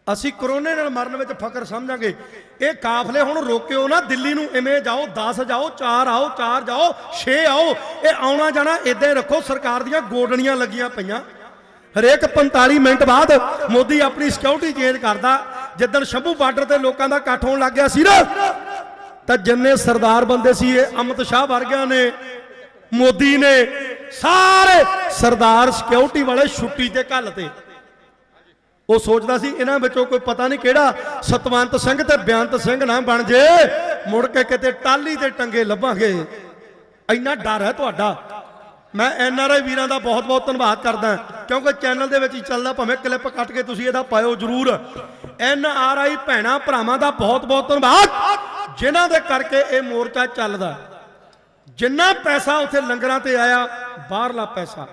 ਅਸੀਂ ਕੋਰੋਨਾ ਨਾਲ ਮਰਨ ਵਿੱਚ ਫਖਰ ਸਮਝਾਂਗੇ। ਇਹ ਕਾਫਲੇ ਹੁਣ ਰੋਕਿਓ ਨਾ, ਦਿੱਲੀ ਨੂੰ ਇਵੇਂ ਜਾਓ, 10 ਜਾਓ, 4 ਆਓ, 4 ਜਾਓ, 6 ਆਓ। ਇਹ ਆਉਣਾ ਜਾਣਾ ਇਦਾਂ ਹੀ ਰੱਖੋ। ਸਰਕਾਰ ਦੀਆਂ ਗੋਡਣੀਆਂ ਲੱਗੀਆਂ ਪਈਆਂ। ਹਰੇਕ 45 ਮਿੰਟ ਬਾਅਦ ਮੋਦੀ ਆਪਣੀ ਸਿਕਿਉਰਿਟੀ ਚੇਂਜ ਕਰਦਾ। ਜਿੱਦਣ ਸ਼ੰਭੂ ਬਾਰਡਰ ਤੇ ਲੋਕਾਂ ਦਾ ਇਕੱਠ ਹੋਣ ਲੱਗ ਗਿਆ ਸੀ ਨਾ, ਤਾਂ ਜਿੰਨੇ ਸਰਦਾਰ ਬੰਦੇ ਸੀ ਇਹ ਅਮਿਤ ਸ਼ਾਹ ਵਰਗਿਆਂ ਨੇ, ਮੋਦੀ ਨੇ ਸਾਰੇ ਸਰਦਾਰ ਸਿਕਿਉਰਿਟੀ ਵਾਲੇ ਛੁੱਟੀ ਤੇ ਘੱਲਤੇ। ਉਹ ਸੋਚਦਾ ਸੀ ਇਹਨਾਂ ਵਿੱਚੋਂ ਕੋਈ ਪਤਾ ਨਹੀਂ ਕਿਹੜਾ ਸਤਵੰਤ ਸਿੰਘ ਤੇ ਬੇਅੰਤ ਸਿੰਘ ਨਾ ਬਣ ਜੇ, ਮੁੜ ਕੇ ਕਿਤੇ ਟਾਲੀ ਤੇ ਟੰਗੇ ਲੱਭਾਂਗੇ। ਇੰਨਾ ਡਰ ਹੈ ਤੁਹਾਡਾ। ਮੈਂ NRI ਵੀਰਾਂ ਦਾ ਬਹੁਤ ਬਹੁਤ ਧੰਨਵਾਦ ਕਰਦਾ, ਕਿਉਂਕਿ ਚੈਨਲ ਦੇ ਵਿੱਚ ਹੀ ਚੱਲਦਾ, ਭਾਵੇਂ ਕਲਿੱਪ ਕੱਟ ਕੇ ਤੁਸੀਂ ਇਹਦਾ ਪਾਇਓ ਜ਼ਰੂਰ। NRI ਭੈਣਾਂ ਭਰਾਵਾਂ ਦਾ ਬਹੁਤ ਬਹੁਤ ਧੰਨਵਾਦ, ਜਿਨ੍ਹਾਂ ਦੇ ਕਰਕੇ ਇਹ ਮੋਰਚਾ ਚੱਲਦਾ। ਜਿੰਨਾ ਪੈਸਾ ਉੱਥੇ ਲੰਗਰਾਂ ਤੇ ਆਇਆ, ਬਾਹਰਲਾ ਪੈਸਾ,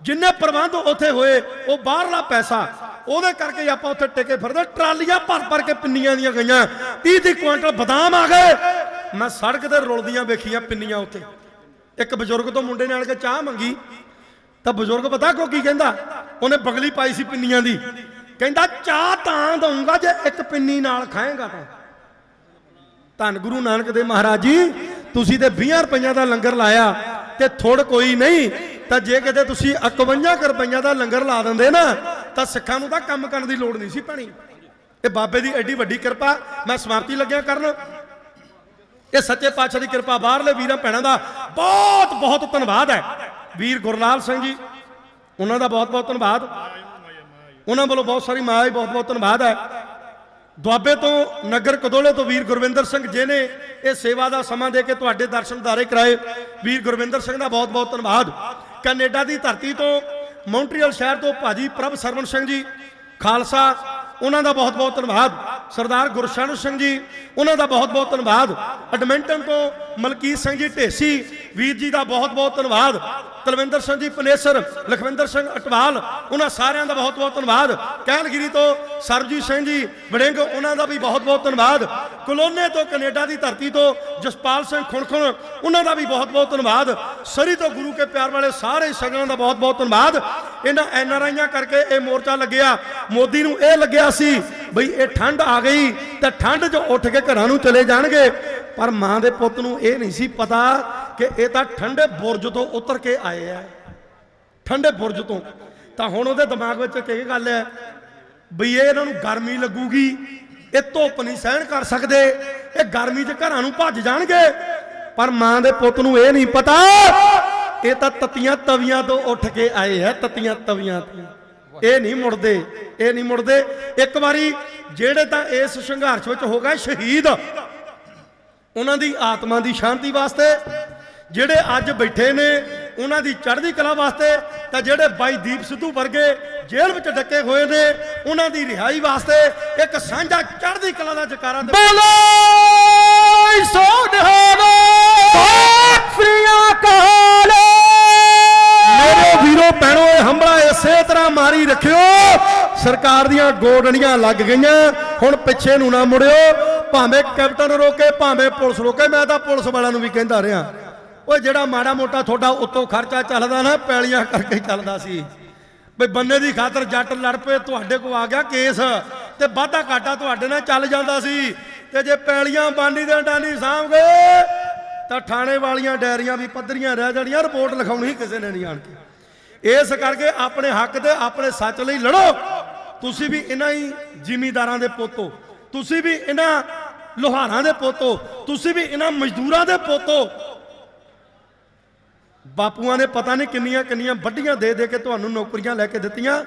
ਜਿੰਨੇ ਪ੍ਰਬੰਧ ਉੱਥੇ ਹੋਏ ਉਹ ਬਾਹਰਲਾ ਪੈਸਾ, ਉਹਦੇ ਕਰਕੇ ਆਪਾਂ ਉੱਥੇ ਟਿਕੇ ਫਿਰਦੇ। ਟਰਾਲੀਆਂ ਭਰ ਭਰ ਕੇ ਪਿੰਨੀਆਂ ਦੀਆਂ ਗਈਆਂ, 30 ਕੁਇੰਟਲ ਬਦਾਮ ਆ ਗਏ। ਮੈਂ ਸੜਕ ਤੇ ਰੁਲਦੀਆਂ ਵੇਖੀਆਂ ਪਿੰਨੀਆਂ ਉੱਥੇ। ਇੱਕ ਬਜ਼ੁਰਗ ਤੋਂ ਮੁੰਡੇ ਨੇ ਆਣ ਕੇ ਚਾਹ ਮੰਗੀ, ਤਾਂ ਬਜ਼ੁਰਗ ਪਤਾ ਕੋ ਕੀ ਕਹਿੰਦਾ? ਉਹਨੇ ਬਗਲੀ ਪਾਈ ਸੀ ਪਿੰਨੀਆਂ ਦੀ, ਕਹਿੰਦਾ ਚਾਹ ਤਾਂ ਦਊਂਗਾ ਜੇ ਇੱਕ ਪਿੰਨੀ ਨਾਲ ਖਾਏਗਾ। ਤਾਂ ਧੰਨ ਗੁਰੂ ਨਾਨਕ ਦੇਵ ਮਹਾਰਾਜ ਜੀ, ਤੁਸੀਂ ਤੇ 20 ਰੁਪਈਆਂ ਦਾ ਲੰਗਰ ਲਾਇਆ ਤੇ ਥੋੜ ਕੋਈ ਨਹੀਂ। ਤਾਂ ਜੇ ਕਿਤੇ ਤੁਸੀਂ 51 ਰੁਪਈਆਂ ਦਾ ਲੰਗਰ ਲਾ ਦਿੰਦੇ ਨਾ, ਤਾਂ ਸਿੱਖਾਂ ਨੂੰ ਤਾਂ ਕੰਮ ਕਰਨ ਦੀ ਲੋੜ ਨਹੀਂ ਸੀ ਪੈਣੀ। ਇਹ ਬਾਬੇ ਦੀ ਐਡੀ ਵੱਡੀ ਕਿਰਪਾ। ਮੈਂ ਸਮਾਪਤੀ ਲੱਗਿਆ ਕਰਨ। ਇਹ ਸੱਚੇ ਪਾਤਸ਼ਾਹ ਦੀ ਕਿਰਪਾ। ਬਾਹਰਲੇ ਵੀਰਾਂ ਭੈਣਾਂ ਦਾ ਬਹੁਤ ਬਹੁਤ ਧੰਨਵਾਦ ਹੈ। ਵੀਰ ਗੁਰਲਾਲ ਸਿੰਘ ਜੀ, ਉਹਨਾਂ ਦਾ ਬਹੁਤ ਬਹੁਤ ਧੰਨਵਾਦ। ਉਹਨਾਂ ਵੱਲੋਂ ਬਹੁਤ ਸਾਰੀ ਮਾਂ, ਬਹੁਤ ਬਹੁਤ ਧੰਨਵਾਦ ਹੈ। ਦੁਆਬੇ ਤੋਂ ਨਗਰ ਕਦੋਲੇ ਤੋਂ ਵੀਰ ਗੁਰਵਿੰਦਰ ਸਿੰਘ ਜੀ ਨੇ ਇਹ ਸੇਵਾ ਦਾ ਸਮਾਂ ਦੇ ਕੇ ਤੁਹਾਡੇ ਦਰਸ਼ਨ ਦਿਦਾਰੇ ਕਰਾਏ। ਵੀਰ ਗੁਰਵਿੰਦਰ ਸਿੰਘ ਦਾ ਬਹੁਤ ਬਹੁਤ ਧੰਨਵਾਦ। ਕੈਨੇਡਾ ਦੀ ਧਰਤੀ ਤੋਂ ਮੌਂਟਰੀਅਲ ਸ਼ਹਿਰ ਤੋਂ ਭਾਜੀ ਪ੍ਰਭ ਸਰਵਨ ਸਿੰਘ ਜੀ ਖਾਲਸਾ, ਉਹਨਾਂ ਦਾ ਬਹੁਤ ਬਹੁਤ ਧੰਨਵਾਦ। ਸਰਦਾਰ ਗੁਰਸ਼ਰਨ ਸਿੰਘ ਜੀ, ਉਹਨਾਂ ਦਾ ਬਹੁਤ ਬਹੁਤ ਧੰਨਵਾਦ। ਐਡਮਿੰਟਨ ਤੋਂ ਮਲਕੀਤ ਸਿੰਘ ਜੀ ਢੇਸੀ ਵੀਰ ਜੀ ਦਾ ਬਹੁਤ ਬਹੁਤ ਧੰਨਵਾਦ। ਤਲਵਿੰਦਰ ਸਿੰਘ ਜੀ ਪਨੇਸਰ, ਲਖਵਿੰਦਰ ਸਿੰਘ ਅਟਵਾਲ, ਉਹਨਾਂ ਸਾਰਿਆਂ ਦਾ ਬਹੁਤ ਬਹੁਤ ਧੰਨਵਾਦ। ਕੈਲਗਰੀ ਤੋਂ ਸਰਬਜੀਤ ਸਿੰਘ ਜੀ ਵੜਿੰਗ, ਉਹਨਾਂ ਦਾ ਵੀ ਬਹੁਤ ਬਹੁਤ ਧੰਨਵਾਦ। ਕਲੋਨੇ ਤੋਂ ਕੈਨੇਡਾ ਦੀ ਧਰਤੀ ਤੋਂ ਜਸਪਾਲ ਸਿੰਘ ਖੁਣਖੁਣ, ਉਹਨਾਂ ਦਾ ਵੀ ਬਹੁਤ ਬਹੁਤ ਧੰਨਵਾਦ। ਸਰੀ ਤੋਂ ਗੁਰੂ ਕੇ ਪਿਆਰ ਵਾਲੇ ਸਾਰੇ ਸਗਨਾਂ ਦਾ ਬਹੁਤ ਬਹੁਤ ਧੰਨਵਾਦ। ਇਹਨਾਂ NRIਆਂ ਕਰਕੇ ਇਹ ਮੋਰਚਾ ਲੱਗਿਆ। ਮੋਦੀ ਨੂੰ ਇਹ ਲੱਗਿਆ ਸੀ ਬਈ ਇਹ ਠੰਡ ਆ ਗਈ ਤਾਂ ਠੰਡ 'ਚ ਉੱਠ ਕੇ ਘਰਾਂ ਨੂੰ ਚਲੇ ਜਾਣਗੇ, ਪਰ ਮਾਂ ਦੇ ਪੁੱਤ ਨੂੰ ਇਹ ਨਹੀਂ ਸੀ ਪਤਾ ਕਿ ਇਹ ਤਾਂ ਠੰਡੇ ਬੁਰਜ ਤੋਂ ਉਤਰ ਕੇ ਆਏ ਆ, ਠੰਡੇ ਬੁਰਜ ਤੋਂ। ਤਾਂ ਹੁਣ ਉਹਦੇ ਦਿਮਾਗ ਵਿੱਚ ਕੀ ਗੱਲ ਹੈ ਬਈ ਇਹ ਇਹਨਾਂ ਨੂੰ ਗਰਮੀ ਲੱਗੂਗੀ, ਇਹ ਧੁੱਪ ਨਹੀਂ ਸਹਿਣ ਕਰ ਸਕਦੇ, ਇਹ ਗਰਮੀ 'ਚ ਘਰਾਂ ਨੂੰ ਭੱਜ ਜਾਣਗੇ। ਪਰ ਮਾਂ ਦੇ ਪੁੱਤ ਨੂੰ ਇਹ ਨਹੀਂ ਪਤਾ ਇਹ ਤਾਂ ਤਤੀਆਂ ਤਵੀਆਂ ਤੋਂ ਉੱਠ ਕੇ ਆਏ ਹੈ, ਤਤੀਆਂ ਤਵੀਆਂ ਤੋਂ। ਇਹ ਨਹੀਂ ਮੁੜਦੇ, ਇਹ ਨਹੀਂ ਮੁੜਦੇ। ਇੱਕ ਵਾਰੀ ਜਿਹੜੇ ਤਾਂ ਇਸ ਸੰਘਰਸ਼ ਵਿੱਚ ਹੋ ਗਏ ਸ਼ਹੀਦ, ਉਹਨਾਂ ਦੀ ਆਤਮਾ ਦੀ ਸ਼ਾਂਤੀ ਵਾਸਤੇ, ਜਿਹੜੇ ਅੱਜ ਬੈਠੇ ਨੇ ਉਹਨਾਂ ਦੀ ਚੜ੍ਹਦੀ ਕਲਾ ਵਾਸਤੇ, ਤਾਂ ਜਿਹੜੇ ਬਾਈ ਦੀਪ ਸਿੱਧੂ ਵਰਗੇ ਜੇਲ੍ਹ ਵਿੱਚ ਡੱਕੇ ਹੋਏ ਨੇ ਉਹਨਾਂ ਦੀ ਰਿਹਾਈ ਵਾਸਤੇ ਇੱਕ ਸਾਂਝਾ ਚੜ੍ਹਦੀ ਕਲਾ ਦਾ ਜਕਾਰਾ। ਬੋਲੋ ਸੋ ਨਿਹਾਲ ਸ੍ਰੀ ਅਕਾਲ। ਮੇਰੇ ਵੀਰੋ ਭੈਣੋ ਇਹ ਹੰਬਲਾ ਇਸੇ ਤਰ੍ਹਾਂ ਮਾਰੀ ਰੱਖਿਓ। ਸਰਕਾਰ ਦੀਆਂ ਗੋਡਣੀਆਂ ਲੱਗ ਗਈਆਂ, ਹੁਣ ਪਿੱਛੇ ਨੂੰ ਨਾ ਮੁੜਿਓ। ਭਾਵੇਂ ਕੈਪਟਨ ਰੋਕੇ ਭਾਵੇਂ ਪੁਲਿਸ ਰੋਕੇ। ਮੈਂ ਤਾਂ ਪੁਲਿਸ ਵਾਲਿਆਂ ਨੂੰ ਵੀ ਕਹਿੰਦਾ ਰਿਹਾ, ਓਏ ਜਿਹੜਾ ਮਾੜਾ ਮੋਟਾ ਤੁਹਾਡਾ ਉੱਤੋਂ ਖਰਚਾ ਚੱਲਦਾ ਨਾ ਪੈਲੀਆਂ ਕਰਕੇ ਚੱਲਦਾ ਸੀ, ਬਈ ਬੰਦੇ ਦੀ ਖਾਤਰ ਜੱਟ ਲੜ ਪਏ, ਤੁਹਾਡੇ ਕੋਲ ਆ ਗਿਆ ਕੇਸ ਤੇ ਵਾਧਾ ਘਾਟਾ ਤੁਹਾਡੇ ਨਾਲ ਚੱਲ ਜਾਂਦਾ ਸੀ। ਤੇ ਜੇ ਪੈਲੀਆਂ ਬਾਂਡੀ ਦੇ ਡਾਂਡੀ ਸਾਂਭ ਗਏ ਤਾਂ ਥਾਣੇ ਵਾਲੀਆਂ ਡਾਇਰੀਆਂ ਵੀ ਪੱਧਰੀਆਂ ਰਹਿ ਜਾਣੀਆਂ, ਰਿਪੋਰਟ ਲਿਖਾਉਣੀ ਕਿਸੇ ਨੇ ਨਹੀਂ ਆਣ ਕੇ। ਇਸ ਕਰਕੇ ਆਪਣੇ ਹੱਕ ਤੇ ਆਪਣੇ ਸੱਚ ਲਈ ਲੜੋ। ਤੁਸੀਂ ਵੀ ਇਹਨਾਂ ਹੀ ਜ਼ਿਮੀਂਦਾਰਾਂ ਦੇ ਪੁੱਤੋ, ਤੁਸੀਂ ਵੀ ਇਹਨਾਂ ਲੋਹਾਰਾਂ ਦੇ ਪੁੱਤੋ, ਤੁਸੀਂ ਵੀ ਇਹਨਾਂ ਮਜ਼ਦੂਰਾਂ ਦੇ ਪੁੱਤੋ। ਬਾਪੂਆਂ ਨੇ ਪਤਾ ਨਹੀਂ ਕਿੰਨੀਆਂ ਕਿੰਨੀਆਂ ਵੱਡੀਆਂ ਦੇ ਦੇ ਕੇ ਤੁਹਾਨੂੰ ਨੌਕਰੀਆਂ ਲੈ ਕੇ ਦਿੱਤੀਆਂ।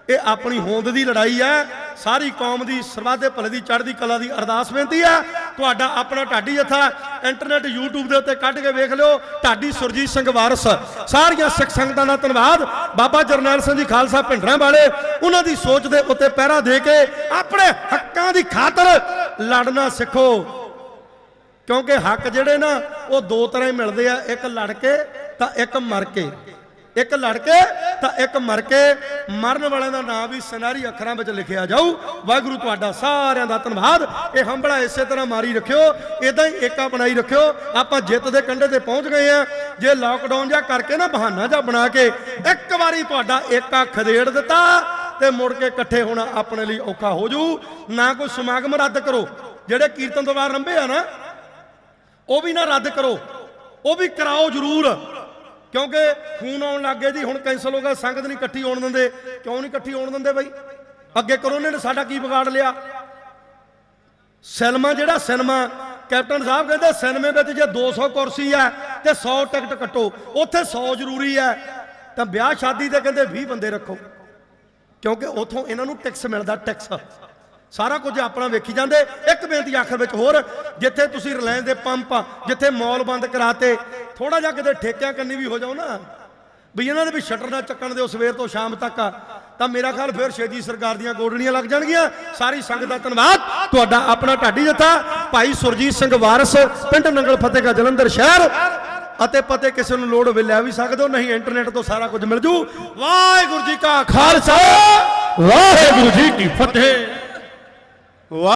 ਇਹ ਆਪਣੀ ਹੋਂਦ ਦੀ ਲੜਾਈ ਹੈ। ਸਾਰੀ ਕੌਮ ਦੀ ਸਰਵਾਦੇ ਭਲੇ ਦੀ ਚੜ੍ਹਦੀ ਕਲਾ ਦੀ ਅਰਦਾਸ ਬੇਨਤੀ ਹੈ। ਤੁਹਾਡਾ ਆਪਣਾ ਢਾਡੀ ਜਥਾ ਇੰਟਰਨੈਟ YouTube ਦੇ ਉੱਤੇ ਕੱਢ ਕੇ ਵੇਖ ਲਿਓ, ਢਾਡੀ ਸੁਰਜੀਤ ਸਿੰਘ ਵਾਰਸ। ਸਾਰੀਆਂ ਸਿੱਖ ਸੰਗਤਾਂ ਦਾ ਧੰਨਵਾਦ। ਬਾਬਾ ਜਰਨੈਲ ਸਿੰਘ ਜੀ ਖਾਲਸਾ ਭਿੰਡਰਾਂ ਵਾਲੇ, ਉਹਨਾਂ ਦੀ ਸੋਚ ਦੇ ਉੱਤੇ ਪਹਿਰਾ ਦੇ ਕੇ ਆਪਣੇ ਹੱਕਾਂ ਦੀ ਖਾਤਰ ਲੜਨਾ ਸਿੱਖੋ। ਕਿਉਂਕਿ ਹੱਕ ਜਿਹੜੇ ਨਾ ਉਹ ਦੋ ਤਰ੍ਹਾਂ ਹੀ ਮਿਲਦੇ ਆ, ਇੱਕ ਲੜ ਕੇ ਤਾਂ ਇੱਕ ਮਰ ਕੇ। ਇੱਕ ਲੜ ਕੇ ਤਾਂ ਇੱਕ ਮਰ ਕੇ। ਮਰਨ ਵਾਲਿਆਂ ਦਾ ਨਾਮ ਵੀ ਸੁਨਹਿਰੀ ਅੱਖਰਾਂ ਵਿੱਚ ਲਿਖਿਆ ਜਾਊ। ਵਾਹਿਗੁਰੂ ਤੁਹਾਡਾ ਸਾਰਿਆਂ ਦਾ ਧੰਨਵਾਦ। ਇਹ ਹੰਬਲਾ ਇਸੇ ਤਰ੍ਹਾਂ ਮਾਰੀ ਰੱਖਿਓ, ਇਦਾਂ ਹੀ ਏਕਾ ਬਣਾਈ ਰੱਖਿਓ। ਆਪਾਂ ਜਿੱਤ ਦੇ ਕੰਢੇ ਤੇ ਪਹੁੰਚ ਗਏ ਆ। ਜੇ ਲਾਕਡਾਊਨ ਜਾਂ ਕਰਕੇ ਨਾ ਬਹਾਨਾ ਜਾਂ ਬਣਾ ਕੇ ਇੱਕ ਵਾਰੀ ਤੁਹਾਡਾ ਏਕਾ ਖਦੇੜ ਦਿੱਤਾ ਤੇ ਮੁੜ ਕੇ ਇਕੱਠੇ ਹੋਣਾ ਆਪਣੇ ਲਈ ਔਖਾ ਹੋ ਜੂ। ਨਾ ਕੋਈ ਸਮਾਗਮ ਰੱਦ ਕਰੋ, ਜਿਹੜੇ ਕੀਰਤਨ ਦਰਬਾਰ ਰੰਭੇ ਆ ਨਾ ਉਹ ਵੀ ਨਾ ਰੱਦ ਕਰੋ, ਉਹ ਵੀ ਕਰਾਓ ਜ਼ਰੂਰ। ਕਿਉਂਕਿ ਖੂਨ ਆਉਣ ਲੱਗ ਗਏ ਜੀ, ਹੁਣ ਕੈਂਸਲ ਹੋ ਗਿਆ। ਸੰਗਤ ਨਹੀਂ ਇਕੱਠੀ ਹੋਣ ਦਿੰਦੇ। ਕਿਉਂ ਨਹੀਂ ਇਕੱਠੀ ਹੋਣ ਦਿੰਦੇ ਬਈ? ਅੱਗੇ ਕਰੋਨੇ ਨੇ ਸਾਡਾ ਕੀ ਵਿਗਾੜ ਲਿਆ? ਸਿਨੇਮਾ ਜਿਹੜਾ ਸਿਨੇਮਾ, ਕੈਪਟਨ ਸਾਹਿਬ ਕਹਿੰਦੇ ਸਿਨੇਮੇ ਵਿੱਚ ਜੇ 200 ਕੁਰਸੀ ਹੈ ਤੇ 100 ਟਿਕਟ ਕੱਟੋ, ਉੱਥੇ 100 ਜ਼ਰੂਰੀ ਹੈ। ਤਾਂ ਵਿਆਹ ਸ਼ਾਦੀ ਤੇ ਕਹਿੰਦੇ 20 ਬੰਦੇ ਰੱਖੋ, ਕਿਉਂਕਿ ਉੱਥੋਂ ਇਹਨਾਂ ਨੂੰ ਟੈਕਸ ਮਿਲਦਾ, ਟੈਕਸ। ਸਾਰਾ ਕੁਝ ਆਪਣਾ ਵੇਖੀ ਜਾਂਦੇ। ਇੱਕ ਬੇਨਤੀ ਆਖਰ ਵਿੱਚ ਹੋਰ, ਜਿੱਥੇ ਤੁਸੀਂ ਰਿਲਾਇੰਸ ਦੇ ਪੰਪ, ਜਿੱਥੇ ਮੌਲ ਬੰਦ ਕਰਾਤੇ, ਥੋੜਾ ਜਿਹਾ ਕਿਤੇ ਠੇਕਿਆਂ ਕੰਨੀ ਵੀ ਹੋ ਜਾਓ ਨਾ, ਵੀ ਇਹਨਾਂ ਦੇ ਵੀ ਸ਼ਟਰ ਨਾ ਚੱਕਣ ਦਿਓ ਸਵੇਰ ਤੋਂ ਸ਼ਾਮ ਤੱਕ, ਤਾਂ ਮੇਰਾ ਖਿਆਲ ਫਿਰ ਛੇਤੀ ਸਰਕਾਰ ਦੀਆਂ ਗੋਡਣੀਆਂ ਲੱਗ ਜਾਣਗੀਆਂ। ਸਾਰੀ ਸੰਗਤ ਦਾ ਧੰਨਵਾਦ। ਤੁਹਾਡਾ ਆਪਣਾ ਢਾਡੀ ਜਥਾ ਭਾਈ ਸੁਰਜੀਤ ਸਿੰਘ ਵਾਰਸ, ਪਿੰਡ ਨੰਗਲ ਫਤਿਹਗੜ੍ਹ ਜਲੰਧਰ ਸ਼ਹਿਰ। ਅਤੇ ਪਤੇ ਕਿਸੇ ਨੂੰ ਲੋੜ ਹੋਵੇ ਲੈ ਵੀ ਸਕਦੇ ਹੋ, ਨਹੀਂ ਇੰਟਰਨੈਟ ਤੋਂ ਸਾਰਾ ਕੁਝ ਮਿਲ ਜੂ। ਵਾਹਿਗੁਰੂ ਜੀ ਕਾ ਖਾਲਸਾ, ਵਾਹਿਗੁਰੂ ਜੀ ਕੀ ਫਤਿਹ।